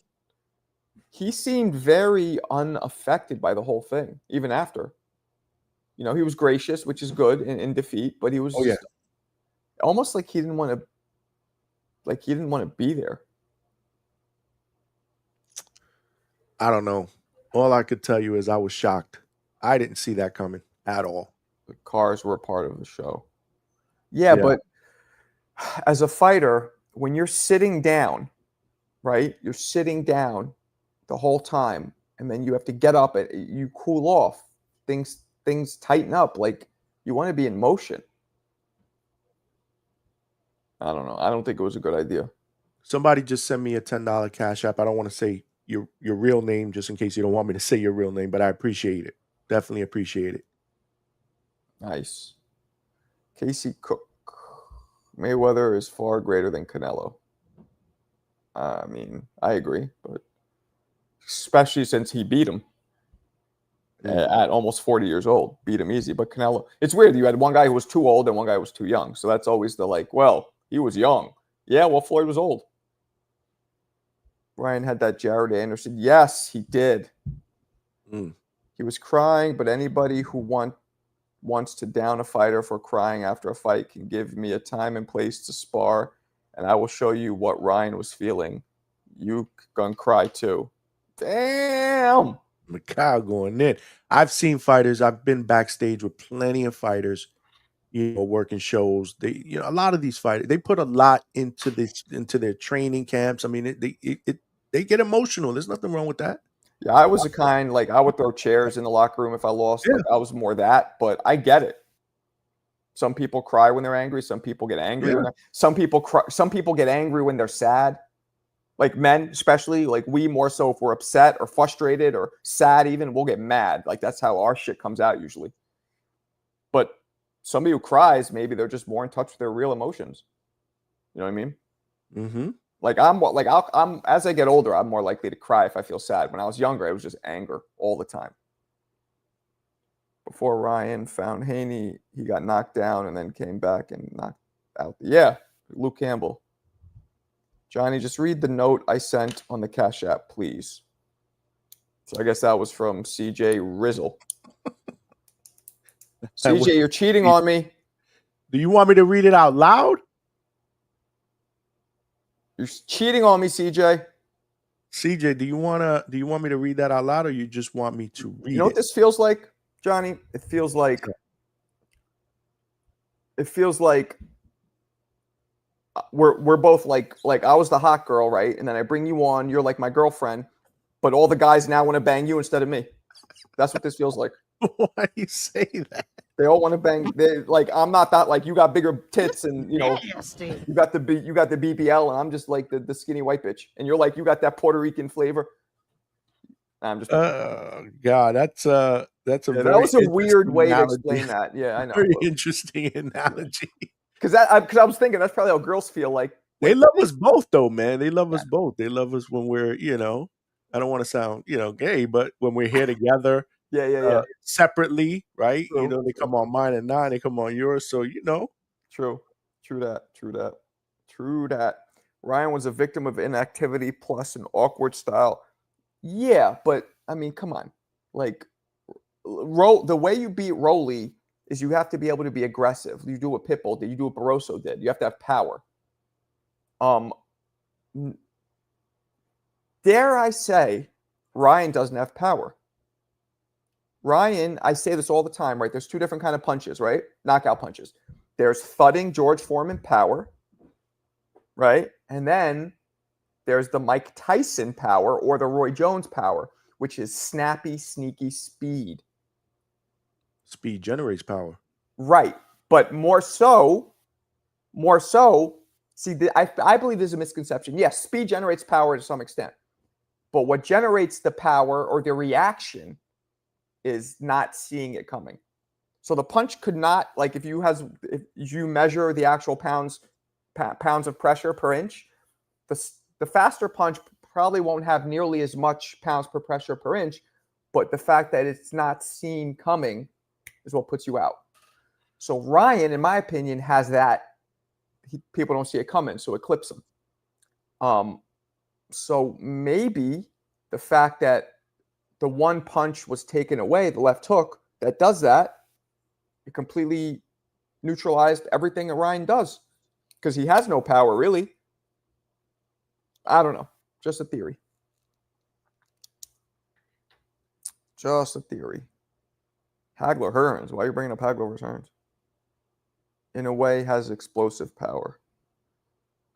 he seemed very unaffected by the whole thing, even after. He was gracious, which is good in defeat, but he was almost like he didn't want to be there. I don't know. All I could tell you is I was shocked. I didn't see that coming at all. The cars were a part of the show. Yeah, but as a fighter, when you're sitting down, right? You're sitting down the whole time, and then you have to get up and you cool off. Things tighten up. Like, you want to be in motion. I don't know. I don't think it was a good idea. Somebody just sent me a $10 Cash App. I don't want to say your real name just in case you don't want me to say your real name, but I appreciate it. Definitely appreciate it. Nice. Casey Cook. Mayweather is far greater than Canelo. I mean, I agree, but especially since he beat him at almost 40 years old. Beat him easy. But Canelo, it's weird. You had one guy who was too old and one guy who was too young. So that's always he was young. Yeah, well, Floyd was old. Ryan had that Jared Anderson. Yes, he did. He was crying, but anybody who wants to down a fighter for crying after a fight can give me a time and place to spar, and I will show you what Ryan was feeling. You gonna cry too. Damn. Macau going in. I've seen fighters. I've been backstage with plenty of fighters, working shows. They, a lot of these fighters, they put a lot into their training camps. I mean, they get emotional. There's nothing wrong with that. Yeah, I was I would throw chairs in the locker room if I lost. Yeah. Like, I was more that, but I get it. Some people cry when they're angry. Some people get angry. Yeah. Some people cry. Some people get angry when they're sad. Like men, especially, like we more so if we're upset or frustrated or sad, even we'll get mad. Like that's how our shit comes out usually. But somebody who cries, maybe they're just more in touch with their real emotions. You know what I mean? Mm-hmm. Like I'm as I get older, I'm more likely to cry if I feel sad. When I was younger, it was just anger all the time. Before Ryan found Haney, he got knocked down and then came back and knocked out. Yeah, Luke Campbell. Johnny, just read the note I sent on the Cash App, please. So I guess that was from CJ Rizzle. CJ, you're cheating on me. Do you want me to read it out loud? You're cheating on me, CJ. CJ, do you want me to read that out loud, or you just want me to read it? You know what this feels like, Johnny? It feels like we're both like I was the hot girl, right? And then I bring you on, you're like my girlfriend, but all the guys now want to bang you instead of me. That's what this feels like. Why do you say that? They all want to bang. Like I'm not that, like you got bigger tits and you got the BBL and I'm just like the skinny white bitch. And you're like you got that Puerto Rican flavor. I'm just God, that's a that was a weird way to explain that. Yeah, I know. Very interesting analogy. Because I was thinking that's probably how girls feel like. They love us both though, man. They love us both. They love us when we're, I don't want to sound, gay, but when we're here together. Yeah. Separately, right? True, they come on mine at 9, they come on yours. So, True that. Ryan was a victim of inactivity plus an awkward style. Yeah, but I mean, come on. Like, the way you beat Rolly is you have to be able to be aggressive. You do what Pitbull did. You do what Barroso did. You have to have power. Dare I say, Ryan doesn't have power. Ryan, I say this all the time, right? There's two different kind of punches, right? Knockout punches. There's thudding George Foreman power, right? And then there's the Mike Tyson power or the Roy Jones power, which is snappy, sneaky speed. Speed generates power. Right. But more so, see, I believe there's a misconception. Yes, speed generates power to some extent. But what generates the power or the reaction is not seeing it coming. So the punch could not, like if you measure the actual pounds of pressure per inch, the faster punch probably won't have nearly as much pounds per pressure per inch, but the fact that it's not seen coming is what puts you out. So Ryan, in my opinion, has that. People don't see it coming, so it clips him. So maybe the fact that the one punch was taken away, the left hook, that does that, it completely neutralized everything that Ryan does because he has no power, really. I don't know. Just a theory. Just a theory. Hagler Hearns. Why are you bringing up Hagler versus Hearns? In a way, has explosive power.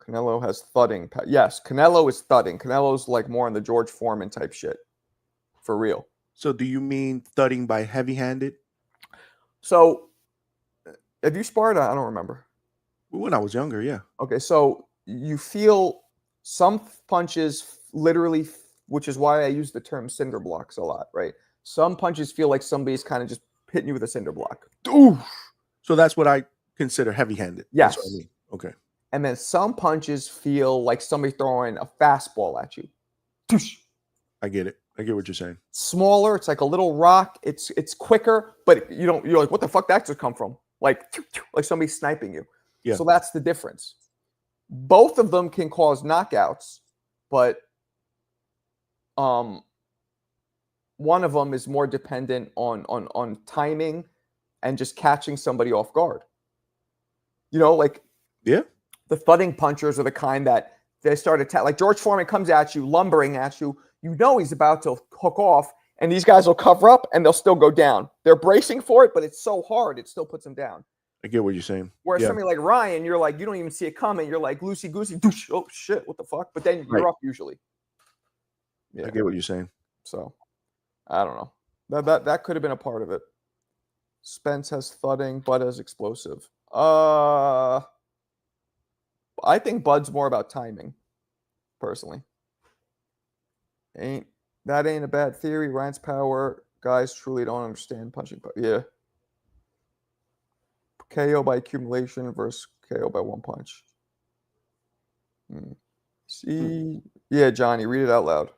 Canelo has thudding. Yes, Canelo is thudding. Canelo's like more on the George Foreman type shit. For real. So do you mean thudding by heavy-handed? So, have you sparred? I don't remember. When I was younger, yeah. Okay, so you feel some punches literally, which is why I use the term cinder blocks a lot, right? Some punches feel like somebody's kind of just hitting you with a cinder block. Ooh. So that's what I consider heavy-handed. Yes. That's what I mean. Okay. And then some punches feel like somebody throwing a fastball at you. I get it. I get what you're saying. Smaller, it's like a little rock. It's quicker, but you're like, what the fuck that just come from? Like somebody sniping you. Yeah. So that's the difference. Both of them can cause knockouts, but one of them is more dependent on timing and just catching somebody off guard. Like yeah, the thudding punchers are the kind that they start like George Foreman comes at you, lumbering at you. He's about to hook off, and these guys will cover up, and they'll still go down. They're bracing for it, but it's so hard, it still puts them down. I get what you're saying. Whereas somebody like Ryan, you're like, you don't even see it coming. You're like, loosey-goosey, oh, shit, what the fuck? But then you're up usually. Yeah. I get what you're saying. So, I don't know. That could have been a part of it. Spence has thudding, Bud has explosive. I think Bud's more about timing, personally. Ain't a bad theory. Ryan's power, guys truly don't understand punching power. Yeah. KO by accumulation versus KO by one punch. See, yeah, Johnny, read it out loud.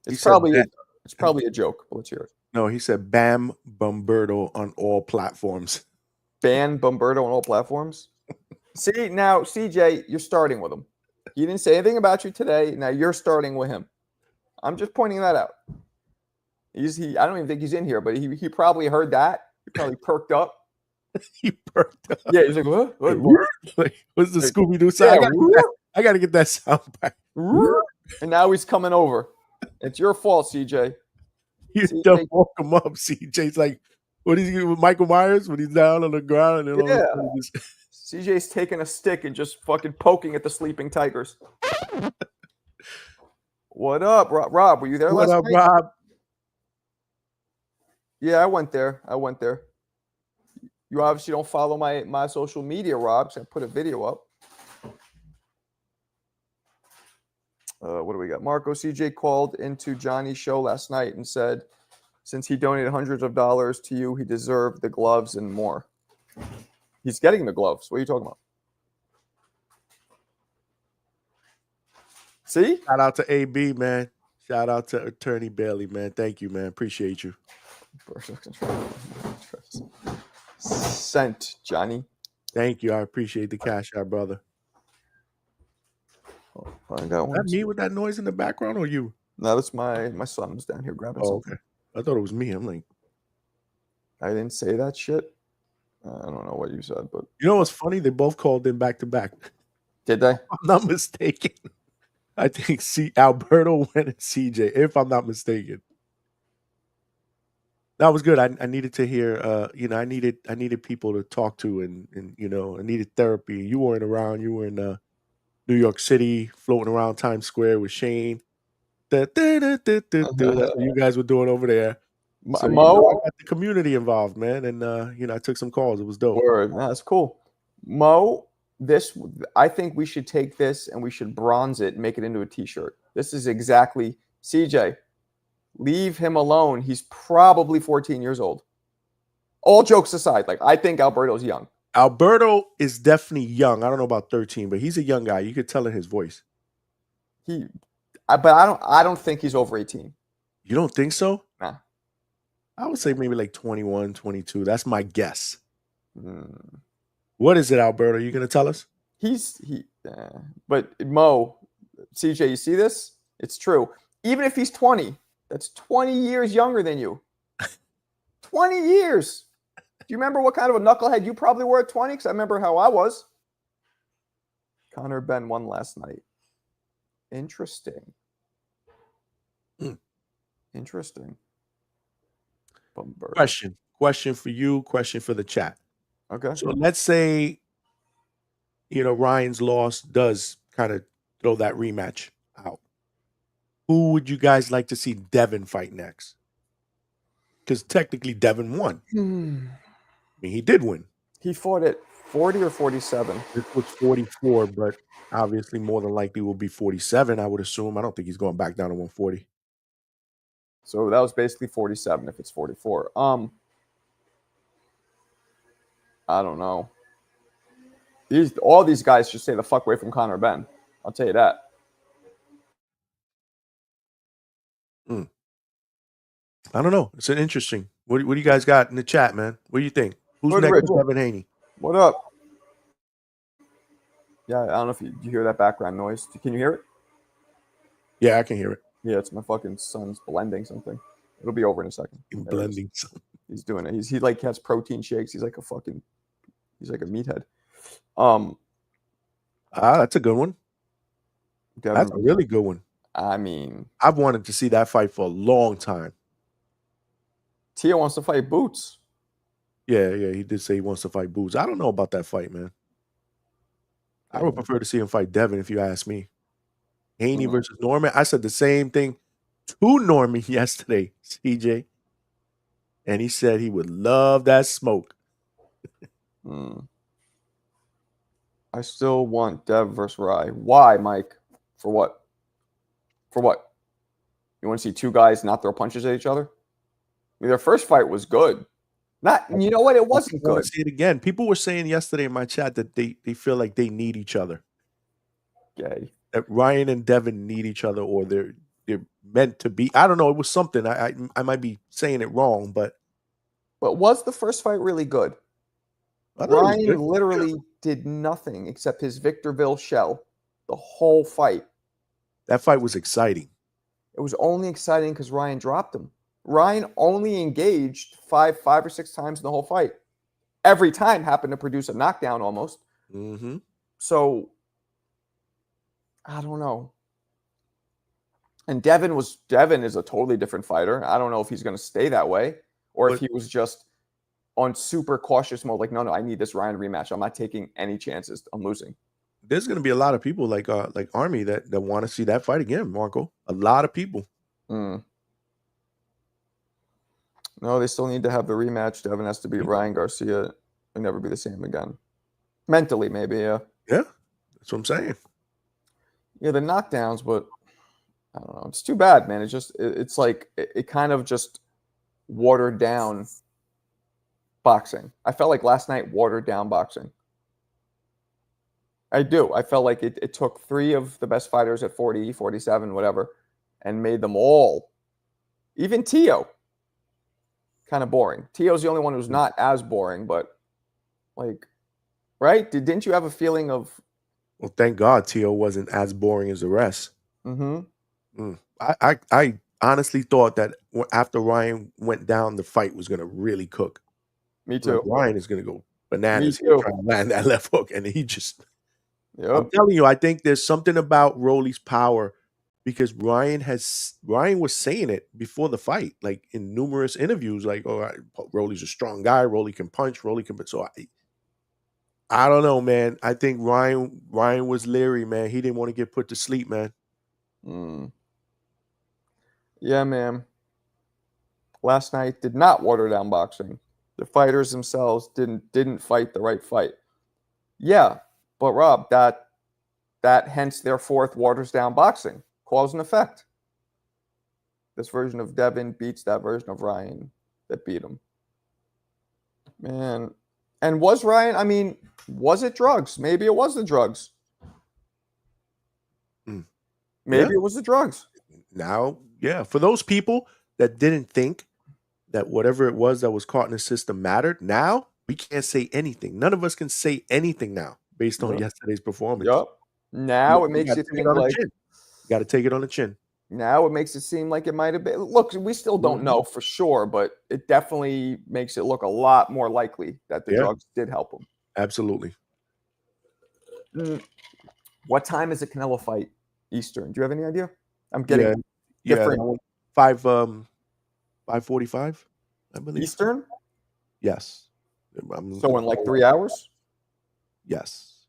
It's probably a joke, but let's hear it. No, he said Bam Bumberto on all platforms. Ban Bumberto on all platforms? See, now, CJ, you're starting with him. He didn't say anything about you today. Now you're starting with him. I'm just pointing that out. I don't even think he's in here, but he probably heard that. He probably perked up. He perked up. Yeah, he's like, what? What's the Scooby-Doo sound? Yeah, I got to get that sound back. And now he's coming over. It's your fault, CJ. You don't woke him up, CJ's like, what is he with Michael Myers when he's down on the ground? And CJ's taking a stick and just fucking poking at the sleeping tigers. What up, Rob? Were you there last night? What up, Rob? Yeah, I went there. You obviously don't follow my social media, Rob, so I put a video up. What do we got? Marco, CJ called into Johnny's show last night and said, since he donated hundreds of dollars to you, he deserved the gloves and more. He's getting the gloves. What are you talking about? See? Shout out to AB, man. Shout out to Attorney Bailey, man. Thank you, man. Appreciate you. Sent, Johnny. Thank you. I appreciate the cash out, brother. I got Is one. that me with that noise in the background or you? No, that's my son was down here grabbing Oh, something. okay. I thought it was me. I'm like, I didn't say that shit. I don't know what you said, but you know what's funny? They both called in back to back. did they? I'm not mistaken. I think Alberto went and CJ, if I'm not mistaken. That was good. I needed to hear I needed people to talk to and I needed therapy. You weren't around. You were in New York City, floating around Times Square with Shane. That's what you guys were doing over there. So, I Mo, got the community involved, man, and I took some calls. It was dope. word, no, that's cool. Mo, I think we should take this and we should bronze it and make it into a t-shirt. This is exactly CJ. Leave him alone. He's probably 14 years old. All jokes aside, like I think Alberto's young. Alberto is definitely young. I don't know about 13, but he's a young guy. You could tell in his voice. But I don't think he's over 18. You don't think so? Nah. I would say maybe like 21, 22. That's my guess. Hmm. What is it, Alberto? You gonna tell us? But Mo, CJ, you see this? It's true. Even if he's 20, that's 20 years younger than you. 20 years. Do you remember what kind of a knucklehead you probably were at 20? Because I remember how I was. Conor Benn won last night. Interesting. Interesting. Question for you, question for the chat. Okay. So let's say, Ryan's loss does kind of throw that rematch out. Who would you guys like to see Devin fight next? Because technically Devin won. I mean, he did win. He fought at 40 or 47. This was 44, but obviously more than likely will be 47, I would assume. I don't think he's going back down to 140. So that was basically 47 if it's 44. I don't know. All these guys should stay the fuck away from Conor Benn. I'll tell you that. I don't know. It's an interesting. What do you guys got in the chat, man? What do you think? Who's Good, next Rich. to Devin Haney? What up? Yeah, I don't know if you hear that background noise. Can you hear it? Yeah, I can hear it. Yeah, it's my fucking son's blending something. It'll be over in a second. Blending. He's doing it. He like has protein shakes. He's like a meathead. That's a good one. That's a really good one. I mean, I've wanted to see that fight for a long time. Teo wants to fight Boots. Yeah, he did say he wants to fight Boots. I don't know about that fight, man. I would prefer to see him fight Devin if you ask me. Haney versus Norman. I said the same thing to Norman yesterday, CJ. And he said he would love that smoke. I still want Dev versus Rye. Why, Mike? For what? For what? You want to see two guys not throw punches at each other? I mean, their first fight was good. You know what? It wasn't good. I want to see it again. People were saying yesterday in my chat that they feel like they need each other. Gay. That Ryan and Devin need each other, or they're meant to be. I don't know. It was something. I might be saying it wrong, but was the first fight really good? Ryan literally did nothing except his Victorville shell the whole fight. That fight was exciting. It was only exciting because Ryan dropped him. Ryan only engaged five or six times in the whole fight. Every time happened to produce a knockdown almost. Mm-hmm. So, I don't know. And Devin is a totally different fighter. I don't know if he's going to stay that way or if he was just on super cautious mode. Like, no, I need this Ryan rematch. I'm not taking any chances. I'm losing. There's going to be a lot of people like Army that want to see that fight again, Marco. A lot of people. No, they still need to have the rematch. Devin has to beat Ryan Garcia and never be the same again. Mentally, maybe, yeah. Yeah, that's what I'm saying. Yeah, the knockdowns, but I don't know. It's too bad, man. It's like it kind of just watered down boxing. I felt like last night watered down boxing. I do. I felt like it took three of the best fighters at 40, 47, whatever, and made them all, even Teo, kind of boring. Teo's the only one who's not as boring, but like, right? Didn't you have a feeling of Well, thank God Tio wasn't as boring as the rest. Mm-hmm. I honestly thought that after Ryan went down, the fight was gonna really cook. Me Like, too. Ryan is gonna go Me bananas here too. trying to land that left hook, and he just I'm Yep. telling you, I think there's something about Rolly's power because Ryan was saying it before the fight, like in numerous interviews, like, "Oh, Rolly's a strong guy. Rolly can punch. Rolly can." So I don't know, man. I think Ryan was leery, man. He didn't want to get put to sleep, man. Mm. Yeah, man. Last night did not water down boxing. The fighters themselves didn't fight the right fight. Yeah, but Rob, that hence their fourth waters down boxing. Cause and effect. This version of Devin beats that version of Ryan that beat him. Man. And was Ryan, I mean, was it drugs? Maybe it was the drugs. Mm. Yeah. Maybe it was the drugs. Now, yeah, for those people that didn't think that whatever it was that was caught in the system mattered, now we can't say anything. None of us can say anything now based on Yep. yesterday's performance. Yep. Now it makes gotta you take it think on the like chin. You gotta take it on the chin. now it makes it seem like it might have been. Look, we still don't Mhm. know for sure, but it definitely makes it look a lot more likely that the Yeah, drugs did help him. absolutely. Mm. What time is the Canelo fight? Eastern. Do you have any idea? I'm Yeah, getting yeah, that different one 5:45, I believe. Eastern. Yes. I'm So in like 3 hours, yes.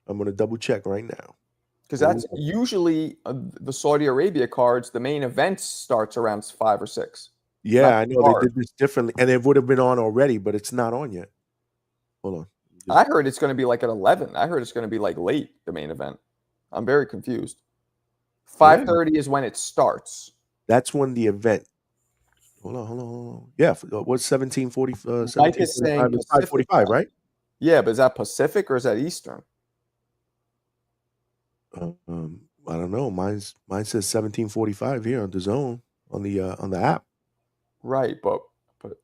I'm gonna double check right now. because Hold that's on. usually the Saudi Arabia cards. The main event starts around 5 or 6, not Yeah, I the know they card. did this differently, and it would have been on already, but it's not on yet. Hold on. I Just heard it's going to be like at 11. I heard it's going to be like late the main event. I'm very confused. yeah, 5:30 is when it starts. that's when the event hold on. Yeah, what's Mike is saying 17:45 is Pacific 5:45, time. right? Yeah, but is that Pacific or is that Eastern? I don't know. Mine says 17:45 here on the zone on the app. Right, but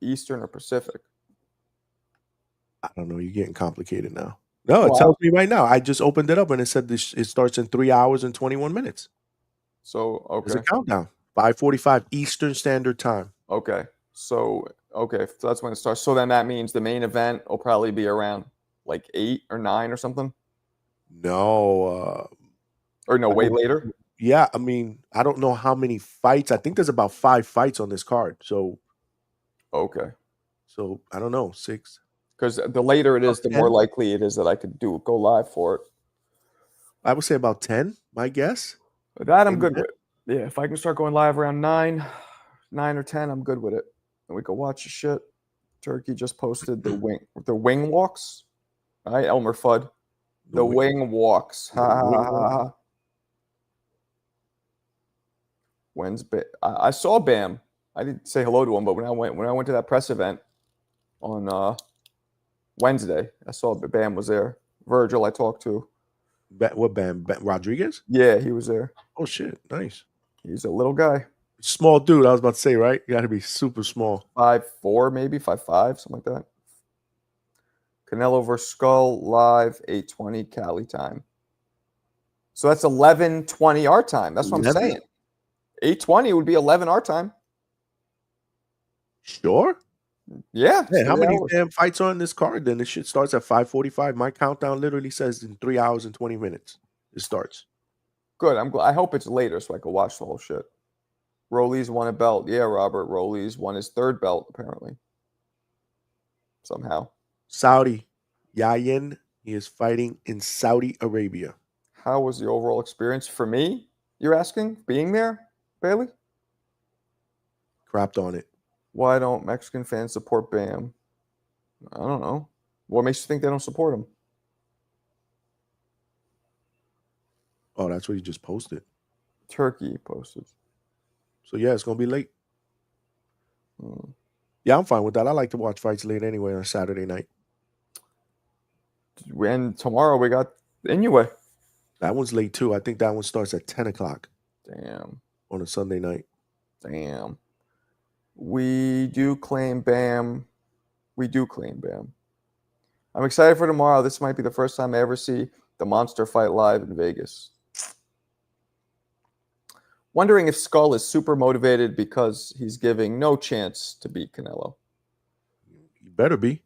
Eastern or Pacific? I don't know. You're getting complicated now. No, it tells Well, me right now. I just opened it up and it said it starts in 3 hours and 21 minutes. so There's a okay, countdown. 5:45 Eastern Standard Time. okay, so that's when it starts. So then that means the main event will probably be around like 8 or 9 or something, No, or no, I way don't. later. Yeah, I mean, I don't know how many fights. I think there's about 5 fights on this card. Okay, So I don't know, 6. because the later it About is, the more 10. likely it is that I could go live for it. I would say about 10, my guess. That I'm Maybe good 10. with. Yeah, if I can start going live around 9 or 10, I'm good with it. And we can watch the shit. Turkey just posted the wing walks. All right, Elmer Fudd. The The wing, wing walks. Ha the ha wing ha walk. ha. When's I saw Bam. I didn't say hello to him, but when I went to that press event on Wednesday, I saw Bam was there. Virgil, I talked to. What band? Rodriguez? Yeah, he was there. Oh shit, nice. He's a little guy, Small dude. I was about to say, right? You got to be super small. 5'4", maybe 5'5", something like that. Canelo versus Skull live 8:20 Cali time. So that's 11:20 our time. That's what I'm 11? saying. 8:20 would be 11 our time. Sure. Yeah, it's Man, how 3 many hours. damn fights are on this card? Then this shit starts at 5:45. My countdown literally says in 3 hours and 20 minutes. It starts. Good. I hope it's later so I can watch the whole shit. Rolly's won a belt. Yeah, Robert. Rolly's won his third belt, apparently. Somehow. Saudi. Yayin. He is fighting in Saudi Arabia. How was the overall experience for me? You're asking? Being there, Bailey? Crapped on it. Why don't Mexican fans support Bam? I don't know. What makes you think they don't support him? Oh, that's what he just posted. Turkey posted. So yeah, it's gonna be late. Hmm. Yeah, I'm fine with that. I like to watch fights late anyway on a Saturday night. And tomorrow we got Inoue. That one's late too. I think that one starts at 10 o'clock Damn. on a Sunday night. Damn. We do claim Bam. We do claim Bam. I'm excited for tomorrow. This might be the first time I ever see the monster fight live in Vegas. Wondering if Skull is super motivated because he's giving no chance to beat Canelo. You better be.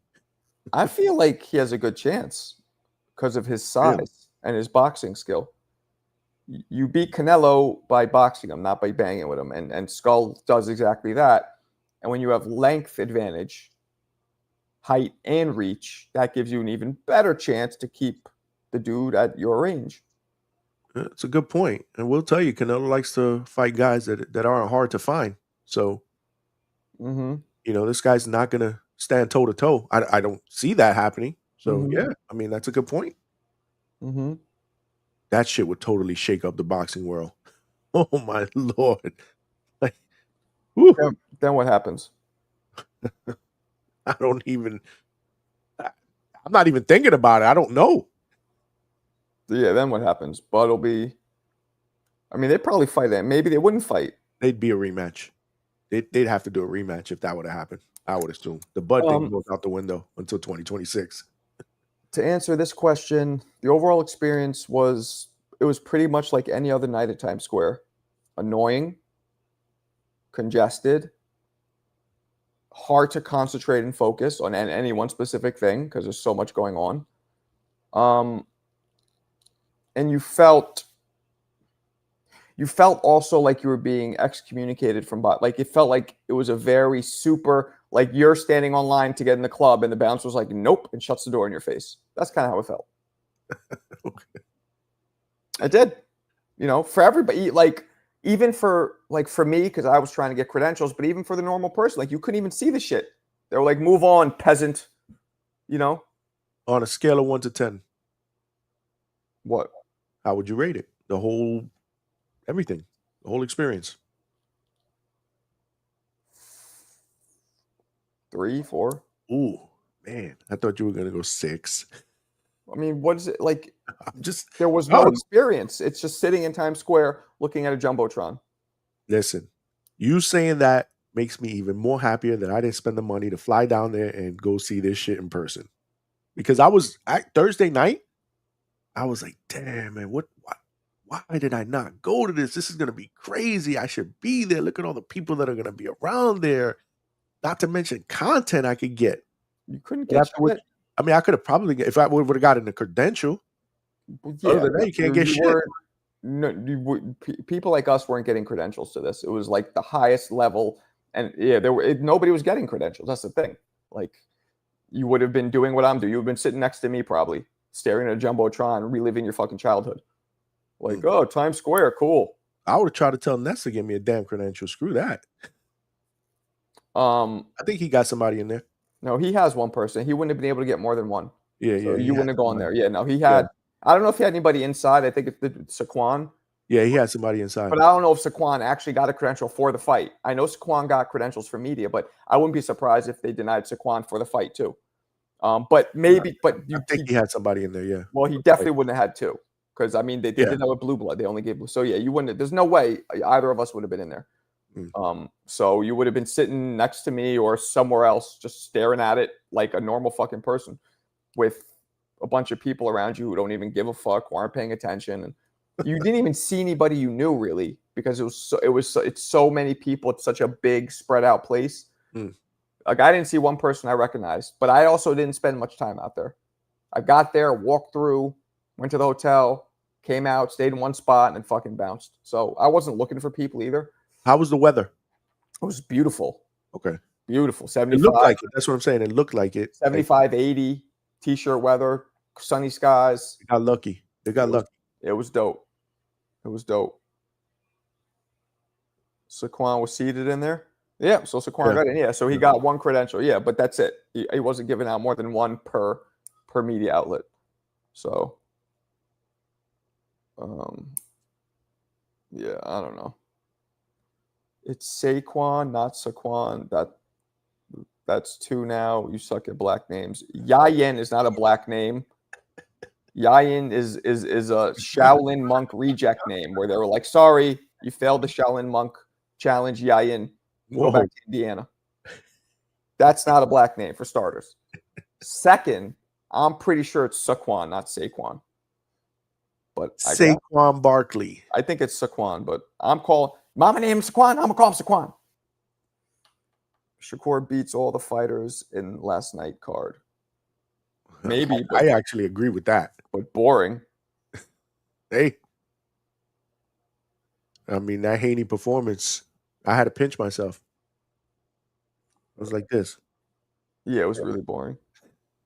I feel like he has a good chance because of his size Really? and his boxing skill. You beat Canelo by boxing him, not by banging with him. And Skull does exactly that. And when you have length advantage, height and reach, that gives you an even better chance to keep the dude at your range. It's a good point. And we'll tell you, Canelo likes to fight guys that aren't hard to find. So, Mm-hmm. this guy's not going to stand toe to toe. I don't see that happening. So, Mm-hmm. yeah, I mean, that's a good point. Mm-hmm. That shit would totally shake up the boxing world. Oh, my Lord. Like, whew, Then what happens? I don't even, I'm not even thinking about it. I don't know. Yeah, then what happens? Bud will be. I mean, they'd probably fight that. Maybe they wouldn't fight. They'd be a rematch. They'd have to do a rematch if that would have happened. I would assume. The Bud thing goes out the window until 2026. To answer this question, the overall experience was pretty much like any other night at Times Square. Annoying, congested, hard to concentrate and focus on any one specific thing because there's so much going on. And you felt also like you were being excommunicated from like it felt like it was a very super like you're standing online to get in the club and the bouncer was like nope and shuts the door in your face. That's kind of how it felt. Okay. It did. For everybody, like even for me because I was trying to get credentials, but even for the normal person, like you couldn't even see the shit. They were like move on peasant. On a scale of 1 to 10, What? how would you rate it? The whole everything, the whole experience. 3, 4. Ooh, man, I thought you were gonna go 6. I mean, what is it like? I'm just There was no experience. It's just sitting in Times Square looking at a jumbotron. Listen, you saying that makes me even more happier that I didn't spend the money to fly down there and go see this shit in person. Because Thursday night, I was like, damn, man, why did I not go to this? This is gonna be crazy. I should be there. Look at all the people that are gonna be around there. Not to mention content I could get. You couldn't But get afterwards, shit. I mean, I could have probably if I would have gotten a credential. Other Yeah, than that, you can't get shit. No, people like us weren't getting credentials to this. It was like the highest level, and yeah, nobody was getting credentials. That's the thing. Like, you would have been doing what I'm doing. You would have been sitting next to me, probably staring at a jumbotron, reliving your fucking childhood. Like, oh, Times Square, cool. I would have tried to tell Ness to give me a damn credential. Screw that. I think he got somebody in there. No, he has one person. He wouldn't have been able to get more than one. Yeah, So yeah. you wouldn't have gone there. Yeah, no, he had. I don't know if he had anybody inside. I think it's Saquon. Yeah, he had somebody inside. But I don't know if Saquon actually got a credential for the fight. I know Saquon got credentials for media, but I wouldn't be surprised if they denied Saquon for the fight too. But maybe, I think he had somebody in there. Yeah. Well, he definitely wouldn't have had two because I mean they didn't have a blue blood. They only gave blue. So yeah, you wouldn't. There's no way either of us would have been in there. So you would have been sitting next to me or somewhere else, just staring at it like a normal fucking person, with a bunch of people around you who don't even give a fuck, who aren't paying attention, and you didn't even see anybody you knew really because it's so many people. It's such a big spread out place. Like I didn't see one person I recognized, but I also didn't spend much time out there. I got there, walked through, went to the hotel, came out, stayed in one spot, and then fucking bounced. So I wasn't looking for people either. How was the weather? It was beautiful. Okay. Beautiful. 75. It looked like it. That's what I'm saying. It looked like it. 75, 80, t-shirt weather, sunny skies. They got lucky. It was dope. It was dope. Saquon was seated in there. Yeah, so Saquon got in. Yeah, so he got one credential. Yeah, but that's it. He wasn't giving out more than one per media outlet. So, yeah, I don't know. It's Saquon, not Saquon. That's two now. You suck at black names. Yayin is not a black name. Yayin is a Shaolin monk reject name where they were like, sorry, you failed the Shaolin monk challenge, Yayin. Go back to Indiana. That's not a black name for starters. Second, I'm pretty sure it's Saquon, not Saquon. But Saquon Barkley. I think it's Saquon, but I'm calling. Mama named Saquon. I'm gonna call him Saquon. Shakur beats all the fighters in last night card. Maybe, I actually agree with that. But boring. Hey, I mean, that Haney performance, I had to pinch myself. It was like this. Yeah, it was really boring.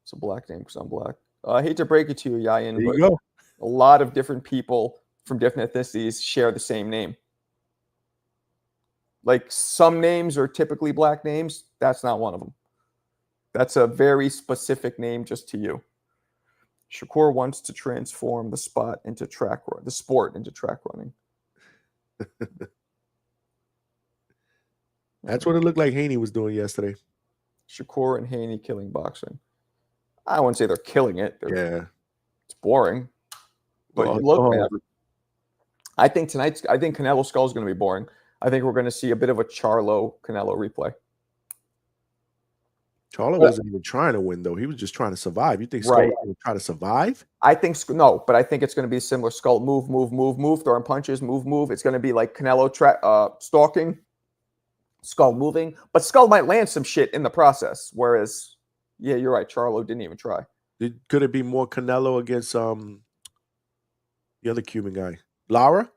It's a black name because I'm black. I hate to break it to you, Yayan, There you but go. a lot of different people from different ethnicities share the same name. Like some names are typically black names. That's not one of them. That's a very specific name just to you. Shakur wants to transform the sport into track running. That's what it looked like Haney was doing yesterday. Shakur and Haney killing boxing. I wouldn't say they're killing it. It's boring. But look, man, I think Canelo Skull is going to be boring. I think we're going to see a bit of a Charlo Canelo replay. Charlo wasn't even trying to win, though. He was just trying to survive. You think Skull was going to try to survive? I think no, but I think it's going to be similar. Skull move, throwing punches, move. It's going to be like Canelo stalking, Skull moving, but Skull might land some shit in the process. Whereas, yeah, you're right. Charlo didn't even try. Could it be more Canelo against the other Cuban guy, Lara?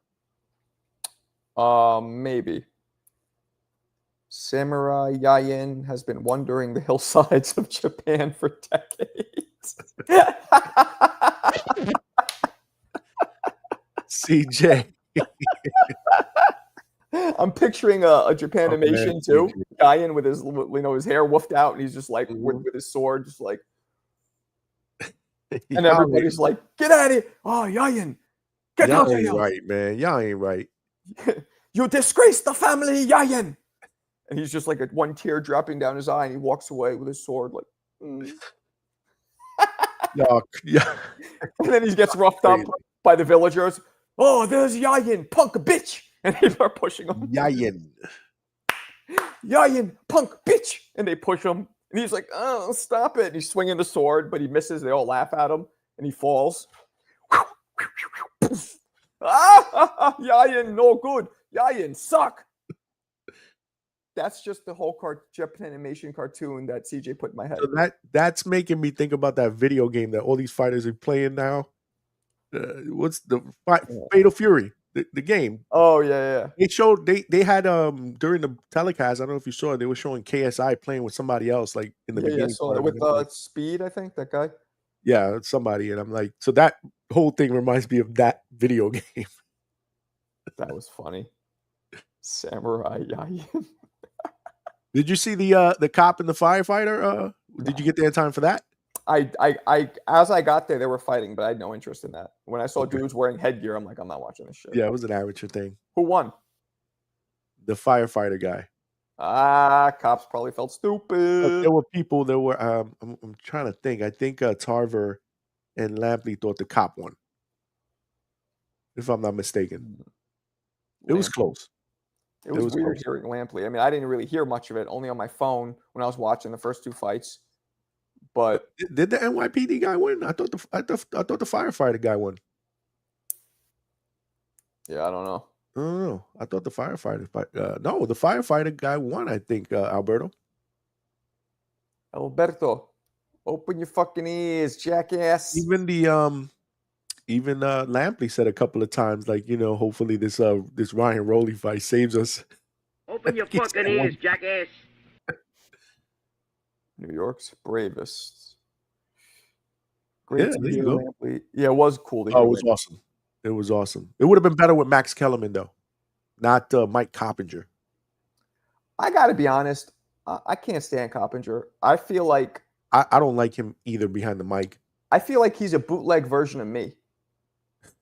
Maybe. Samurai Yayin has been wandering the hillsides of Japan for decades. CJ. I'm picturing a Japanimation too. Yayin with his his hair woofed out, and he's just like with his sword, just like. And everybody's like, "Get out of here! Oh, Yayin, get out of here!" Y'all ain't right, man. Y'all ain't right. You disgrace the family, Yayin. And he's just like one tear dropping down his eye, and he walks away with his sword, like. Yeah. And then he gets roughed up by the villagers. Oh, there's Yayin, punk bitch, and they start pushing him. Yayin, punk bitch, and they push him, and he's like, "Oh, stop it!" And he's swinging the sword, but he misses. They all laugh at him, and he falls. Yayin, no good. Yayin, suck. That's just the whole Japanimation cartoon that CJ put in my head. So that's making me think about that video game that all these fighters are playing now. What's the Fatal Fury? The game. Oh yeah. They had during the telecast. I don't know if you saw it. They were showing KSI playing with somebody else, like in the beginning. I saw it with Speed. I think that guy. Yeah, somebody, and I'm like, so that whole thing reminds me of that video game. That was funny. Samurai Yayin. Did you see the cop and the firefighter? Did you get there in time for that? As I got there, they were fighting, but I had no interest in that. When I saw dudes wearing headgear, I'm like, I'm not watching this shit. Yeah, it was an amateur thing. Who won? The firefighter guy. Cops probably felt stupid. There were people. There were. I'm trying to think. I think Tarver and Lampley thought the cop won, if I'm not mistaken. It was close. It was weird hearing Lampley. I mean, I didn't really hear much of it, only on my phone when I was watching the first two fights. But did the NYPD guy win? I thought the firefighter guy won. Yeah, I don't know. No, I thought the firefighter. No, the firefighter guy won. I think Alberto, open your fucking ears, jackass. Even Lampley said a couple of times, like, hopefully this Ryan Rowley fight saves us. Open your fucking ears, jackass. New York's bravest. Great to hear Lampley. Yeah, it was cool to hear. Oh, it was awesome. It was awesome. It would have been better with Max Kellerman, though, not Mike Coppinger. I got to be honest. I can't stand Coppinger. I feel like I don't like him either behind the mic. I feel like he's a bootleg version of me,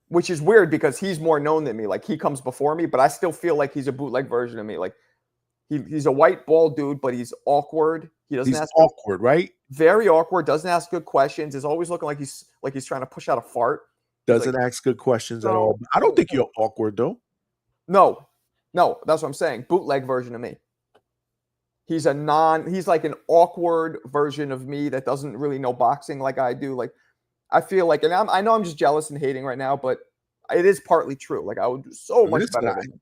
which is weird because he's more known than me. Like, he comes before me, but I still feel like he's a bootleg version of me. Like, he's a white, bald dude, but he's awkward. He's awkward, right? Very awkward. Doesn't ask good questions. Is always looking like he's trying to push out a fart. Doesn't ask good questions at all. I don't think you're awkward, though. No, that's what I'm saying. Bootleg version of me. He's like an awkward version of me that doesn't really know boxing like I do. Like, I feel like, and I know I'm just jealous and hating right now, but it is partly true. Like, I would do so much better than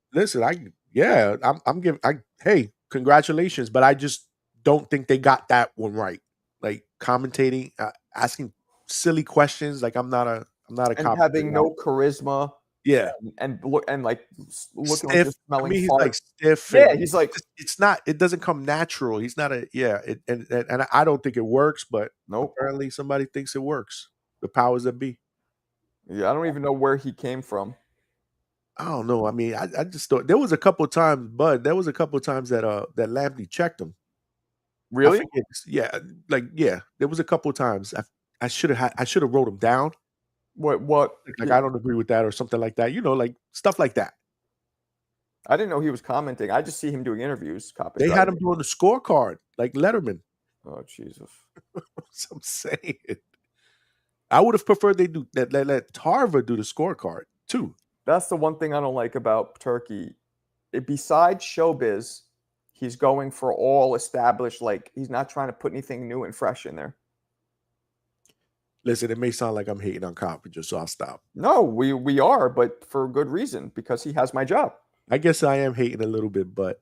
him. Hey, congratulations, but I just don't think they got that one right. Like commentating, asking silly questions. Like I'm not a And having no charisma. Yeah. And looking like Stiff. you're smelling He's fart. like stiff. Yeah, and he's like, it's not. It doesn't come natural. He's not a and I don't think it works, but nope. apparently somebody thinks it works. The powers that be. Yeah, I don't even know where he came from. I don't know. I mean, I just thought there was a couple of times, Bud. There was a couple of times that that Lampney checked him. Really? Yeah. There was a couple of times. I should have wrote him down. What? Like I don't agree with that or something like that. You know, like stuff like that. I didn't know he was commenting. I just see him doing interviews. They had him doing the scorecard, like Letterman. Oh Jesus! So I'm saying, I would have preferred they do that. Let Tarver do the scorecard too. That's the one thing I don't like about Turkey. Besides showbiz, he's going for all established. Like, he's not trying to put anything new and fresh in there. Listen, it may sound like I'm hating on Coppinger, so I'll stop. No, we are, but for good reason, because he has my job. I guess I am hating a little bit, but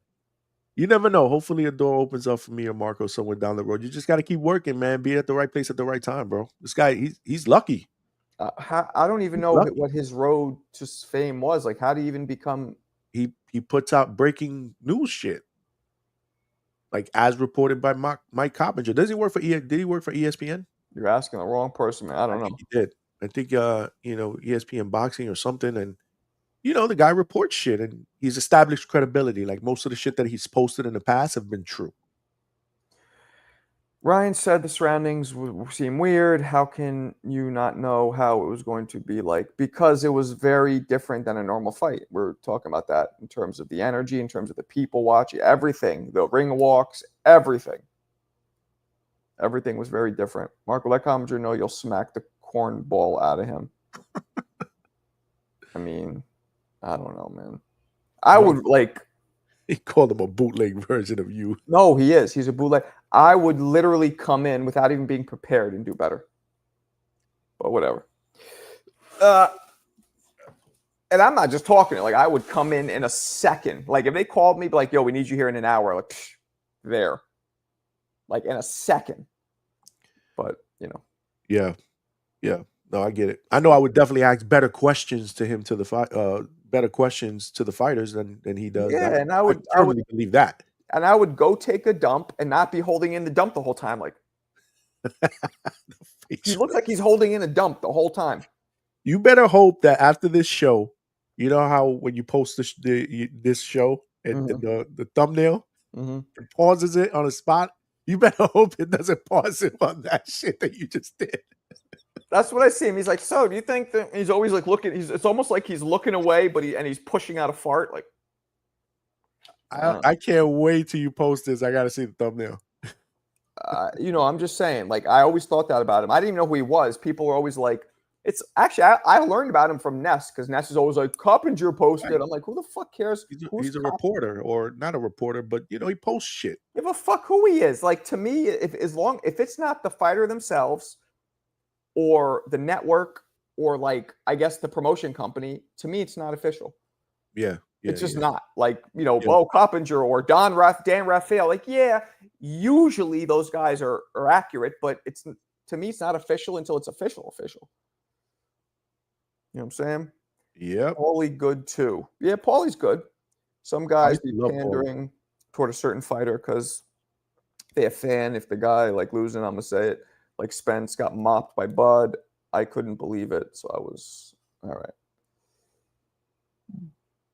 you never know. Hopefully a door opens up for me or Marco somewhere down the road. You just got to keep working, man. Be at the right place at the right time, bro. This guy, he's lucky. I don't even know what his road to fame was. Like, how do you even become? He puts out breaking news shit, like as reported by Mike Coppinger. Does he work for Did he work for ESPN? You're asking the wrong person, man. I don't know. He did. I think ESPN boxing or something, and the guy reports shit, and he's established credibility. Like most of the shit that he's posted in the past have been true. Ryan said the surroundings seem weird. How can you not know how it was going to be like? Because it was very different than a normal fight. We're talking about that in terms of the energy, in terms of the people watching, everything, the ring walks, everything. Everything was very different. Marco, let Coppinger know you'll smack the cornball out of him. I mean, I don't know, man. I would like. He called him a bootleg version of you. No, he is. He's a bootleg. I would literally come in without even being prepared and do better. But whatever. And I'm not just talking. Like, I would come in a second. Like, if they called me, be like, yo, we need you here in an hour. Like, there. Like, in a second. But, Yeah. No, I get it. I know I would definitely ask better questions to him to the fight. Better questions to the fighters than he does. Yeah, and I would believe that. And I would go take a dump and not be holding in the dump the whole time. Like, he looks like he's holding in a dump the whole time. You better hope that after this show, you know how when you post this show and the thumbnail, it pauses it on the spot. You better hope it doesn't pause it on that shit that you just did. That's what I see him. He's like, so do you think that he's always like looking? It's almost like he's looking away, but he's pushing out a fart. Like, I can't wait till you post this. I got to see the thumbnail. I'm just saying. Like, I always thought that about him. I didn't even know who he was. People were always like, it's actually I learned about him from Ness because Ness is always like, Coppinger posted. Right. I'm like, who the fuck cares? He's a reporter, or not a reporter, but he posts shit. Give a fuck who he is. Like, to me, if it's not the fighter themselves, or the network, or like, I guess the promotion company, to me, it's not official. Yeah. It's just not. Like, Bo Coppinger or Dan Raphael. Like, yeah, usually those guys are accurate, but to me, it's not official until it's official. You know what I'm saying? Yeah. Paulie good too. Yeah, Paulie's good. Some guys be pandering toward a certain fighter because they're a fan. If the guy like losing, I'm gonna say it. Like Spence got mopped by Bud. I couldn't believe it. So I was all right.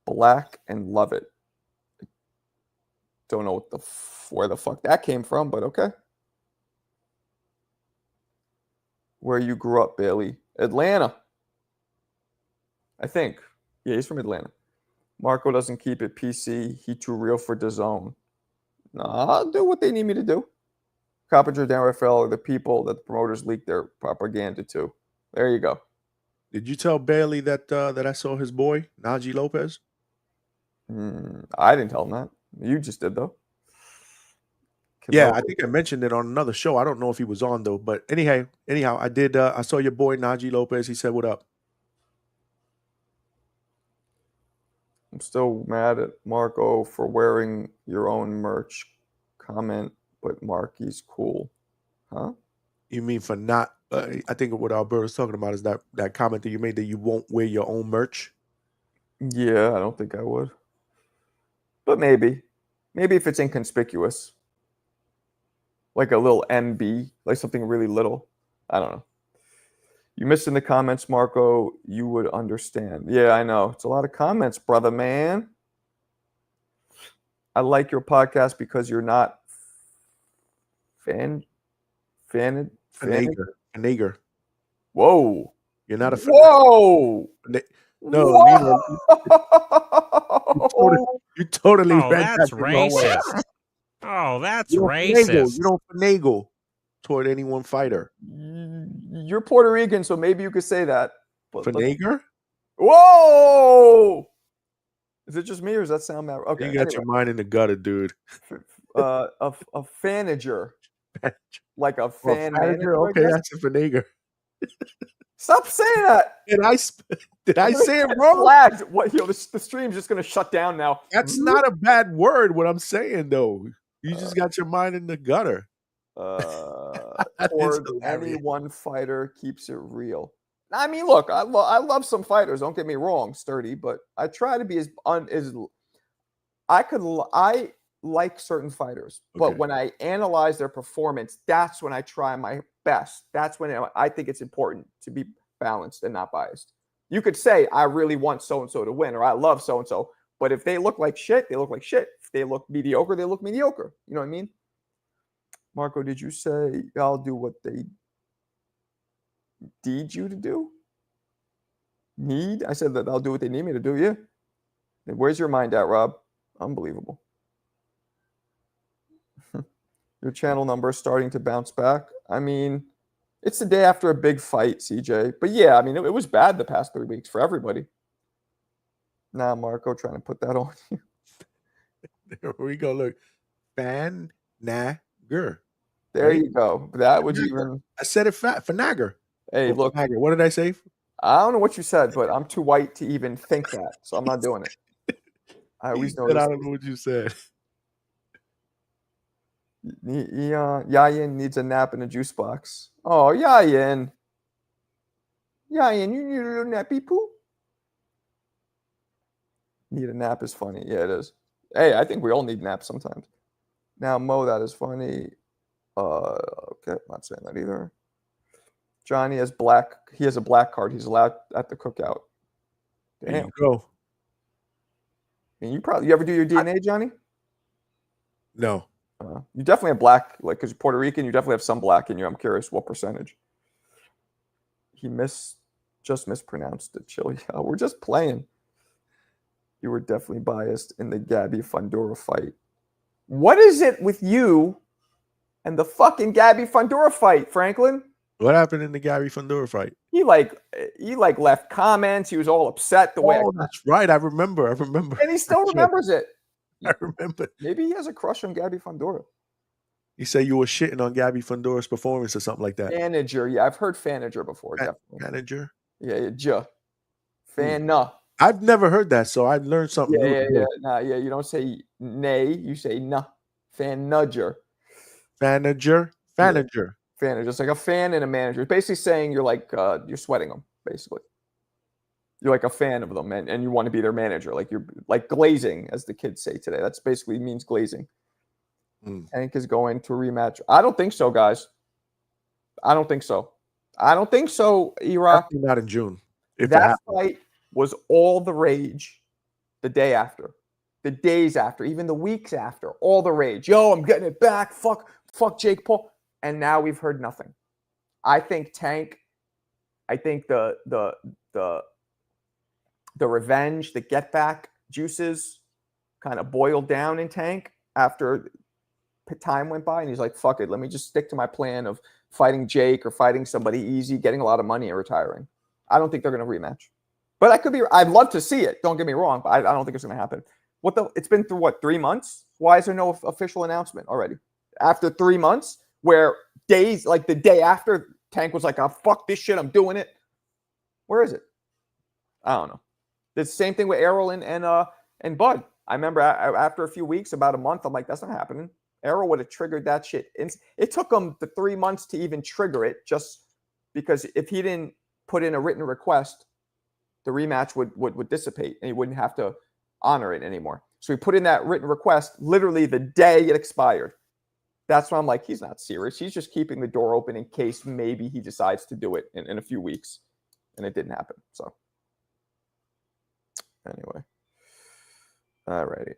Black and love it. Don't know where the fuck that came from, but okay. Where you grew up, Bailey? Atlanta. I think. Yeah, he's from Atlanta. Marco doesn't keep it PC. He too real for DAZN. Nah, I'll do what they need me to do. Coppinger, Dan Raphael are the people that the promoters leak their propaganda to. There you go. Did you tell Bailey that I saw his boy, Najee Lopez? I didn't tell him that. You just did, though. Yeah, Canelo. I think I mentioned it on another show. I don't know if he was on though, but anyhow, I did. I saw your boy Najee Lopez. He said, "What up?" I'm still mad at Marco for wearing your own merch. Comment, but Marky's cool. Huh? You mean for not? I think what Alberto's talking about is that comment that you made that you won't wear your own merch. Yeah, I don't think I would. But maybe. Maybe if it's inconspicuous. Like a little MB, like something really little. I don't know. You missed in the comments, Marco. You would understand. Yeah, I know. It's a lot of comments, brother man. I like your podcast because you're not fan. Finager. Whoa. You're not a Whoa. No, Nino. Whoa. You totally Oh, read that's that the wrong way. racist. Oh, that's You racist. don't finagle toward any one fighter. You're Puerto Rican, so maybe you could say that. Finager? Whoa! Is it just me, or does that sound bad? Okay, You got your mind in the gutter, dude. a fanager, like a fan manager. Okay, that's a finager. Stop saying that. Did I say it wrong? Flagged. What? The stream's just gonna shut down now. That's not a bad word. What I'm saying though, you just got your mind in the gutter. Or any one fighter keeps it real. I mean, look, I love some fighters. Don't get me wrong, sturdy, but I try to be as I like certain fighters, but when I analyze their performance, that's when I try my best. That's when I think it's important to be balanced and not biased. You could say I really want so and so to win, or I love so and so, but if they look like shit, they look like shit. If they look mediocre, they look mediocre. You know what I mean? Marco, did you say I'll do what they need you to do? Need? I said that I'll do what they need me to do. Yeah. Where's your mind at, Rob? Unbelievable. Your channel number is starting to bounce back. I mean, it's the day after a big fight, CJ. But yeah, I mean, it was bad the past 3 weeks for everybody. Now, Marco, trying to put that on you. There we go. Look, Fanager. There you go. That would Fanager. even. I said it Fanager. Hey, look. Fanager. What did I say? I don't know what you said, but I'm too white to even think that, so I'm not doing it. I always know. I don't know what you said. Yayin needs a nap in a juice box. Oh, Yayin. Yayin, you need a little nappy poo? Need a nap is funny. Yeah, it is. Hey, I think we all need naps sometimes. Now, Mo, that is funny. Okay, not saying that either. Johnny has black. He has a black card. He's allowed at the cookout. Damn. There you go. And you ever do your DNA, Johnny? No. You definitely have black, like, because you're Puerto Rican. You definitely have some black in you. I'm curious what percentage. He just mispronounced it. Chill. Yeah, we're just playing. You were definitely biased in the Gabby Fundora fight. What is it with you and the fucking Gabby Fundora fight, Franklin? What happened in the Gabby Fundora fight? He left comments. He was all upset the way. Oh, that's right. I remember. And he still remembers it. I remember. Maybe he has a crush on Gabby Fundora. He said you were shitting on Gabby Fundora's performance or something like that. Fanager. Yeah, I've heard Fanager before. Definitely. Manager? Yeah. Fana. I've never heard that, so I've learned something new. Yeah. Nah, yeah, you don't say nay, you say nah. Fanager. Fanager? Fanager. Just like a fan and a manager. Basically saying you're like, you're sweating them, basically. You're like a fan of them and you want to be their manager. Like you're like glazing, as the kids say today. That's basically means glazing. Hank is going to a rematch. I don't think so, guys. I don't think so, E-Rock. Not in June. That fight was all the rage the day after, the days after, even the weeks after, all the rage. Yo, I'm getting it back. Fuck Jake Paul. And now we've heard nothing. I think Tank, the revenge, the get back juices kind of boiled down in Tank after time went by, and he's like, fuck it, let me just stick to my plan of fighting Jake or fighting somebody easy, getting a lot of money and retiring. I don't think they're going to rematch. But I'd love to see it. Don't get me wrong, but I don't think it's going to happen. It's been through 3 months? Why is there no official announcement already? after 3 months, where days, like the day after, Tank was like, "Oh, fuck this shit, I'm doing it." Where is it? I don't know. The same thing with Errol and Bud. I remember after a few weeks, about a month, I'm like, that's not happening. Errol would have triggered that shit. It took him the 3 months to even trigger it, just because if he didn't put in a written request, the rematch would dissipate and he wouldn't have to honor it anymore. So he put in that written request literally the day it expired. That's why I'm like, he's not serious. He's just keeping the door open in case maybe he decides to do it in a few weeks. And it didn't happen. So anyway. All righty.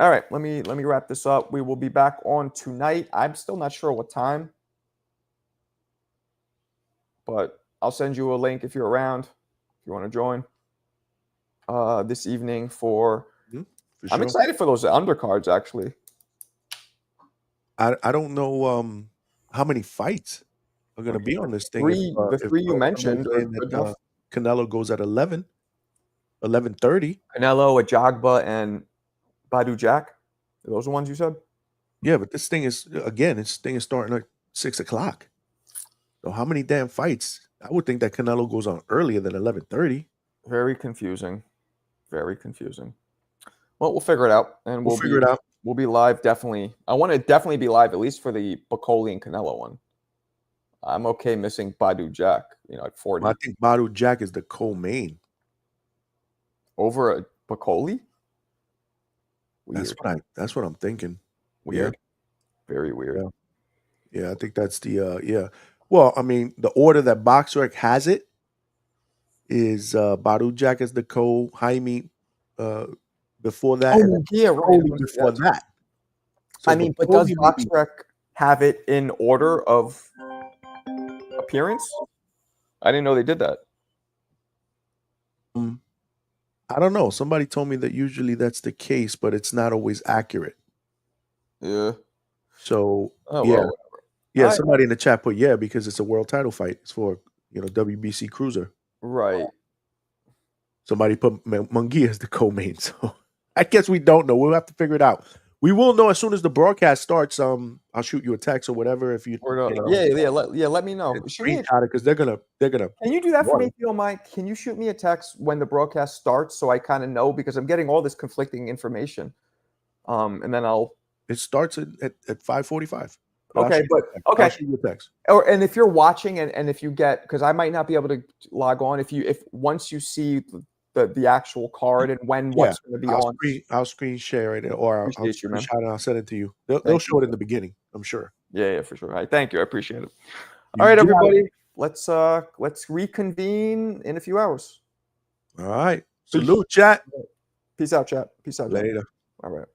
All right, let me wrap this up. We will be back on tonight. I'm still not sure what time, but I'll send you a link if you're around, if you want to join this evening for sure. I'm excited for those undercards, actually. I don't know how many fights are going to be on this thing. The three you mentioned are good enough. Canelo goes at 11:30. Canelo, Ajagba, and Badu Jack. Are those the ones you said? Yeah, but this thing is starting at 6 o'clock. So how many damn fights? I would think that Canelo goes on earlier than 11:30. Very confusing. Very confusing. Well, we'll figure it out, and we'll figure it out. We'll be live, definitely. I want to definitely be live, at least for the Bacoli and Canelo one. I'm okay missing Badu Jack, at 40. I think Badu Jack is the co-main. Over a Bacoli? Weird. That's what I'm thinking. Weird. Yeah. Very weird. Yeah, I think that's the yeah. Well, I mean, the order that BoxRec has it is Badu Jack as the Haney before that. Oh, yeah, right. Before that. So but does BoxRec have it in order of appearance? I didn't know they did that. I don't know. Somebody told me that usually that's the case, but it's not always accurate. Yeah. So yeah. Well, yeah, somebody in the chat put because it's a world title fight. It's for WBC Cruiser. Right. Somebody put Munguia as the co-main. So I guess we don't know. We'll have to figure it out. We will know as soon as the broadcast starts. I'll shoot you a text or whatever if you. Let me know. Screenshot it because they're gonna. Can you do that for me, if you don't mind? Can you shoot me a text when the broadcast starts so I kind of know, because I'm getting all this conflicting information. And then I'll. It starts at 5:45. Okay, okay. I'll shoot you a text. And if you're watching and if you get, because I might not be able to log on, if once you see the actual card and what's going to be on. I'll screen share it, or I'll screenshot and I'll send it to you. They'll show it in the beginning, I'm sure. Yeah, for sure. All right, thank you. I appreciate it. All right, everybody. Let's reconvene in a few hours. All right. Salute, chat. Peace out, chat. Peace out. Later. All right.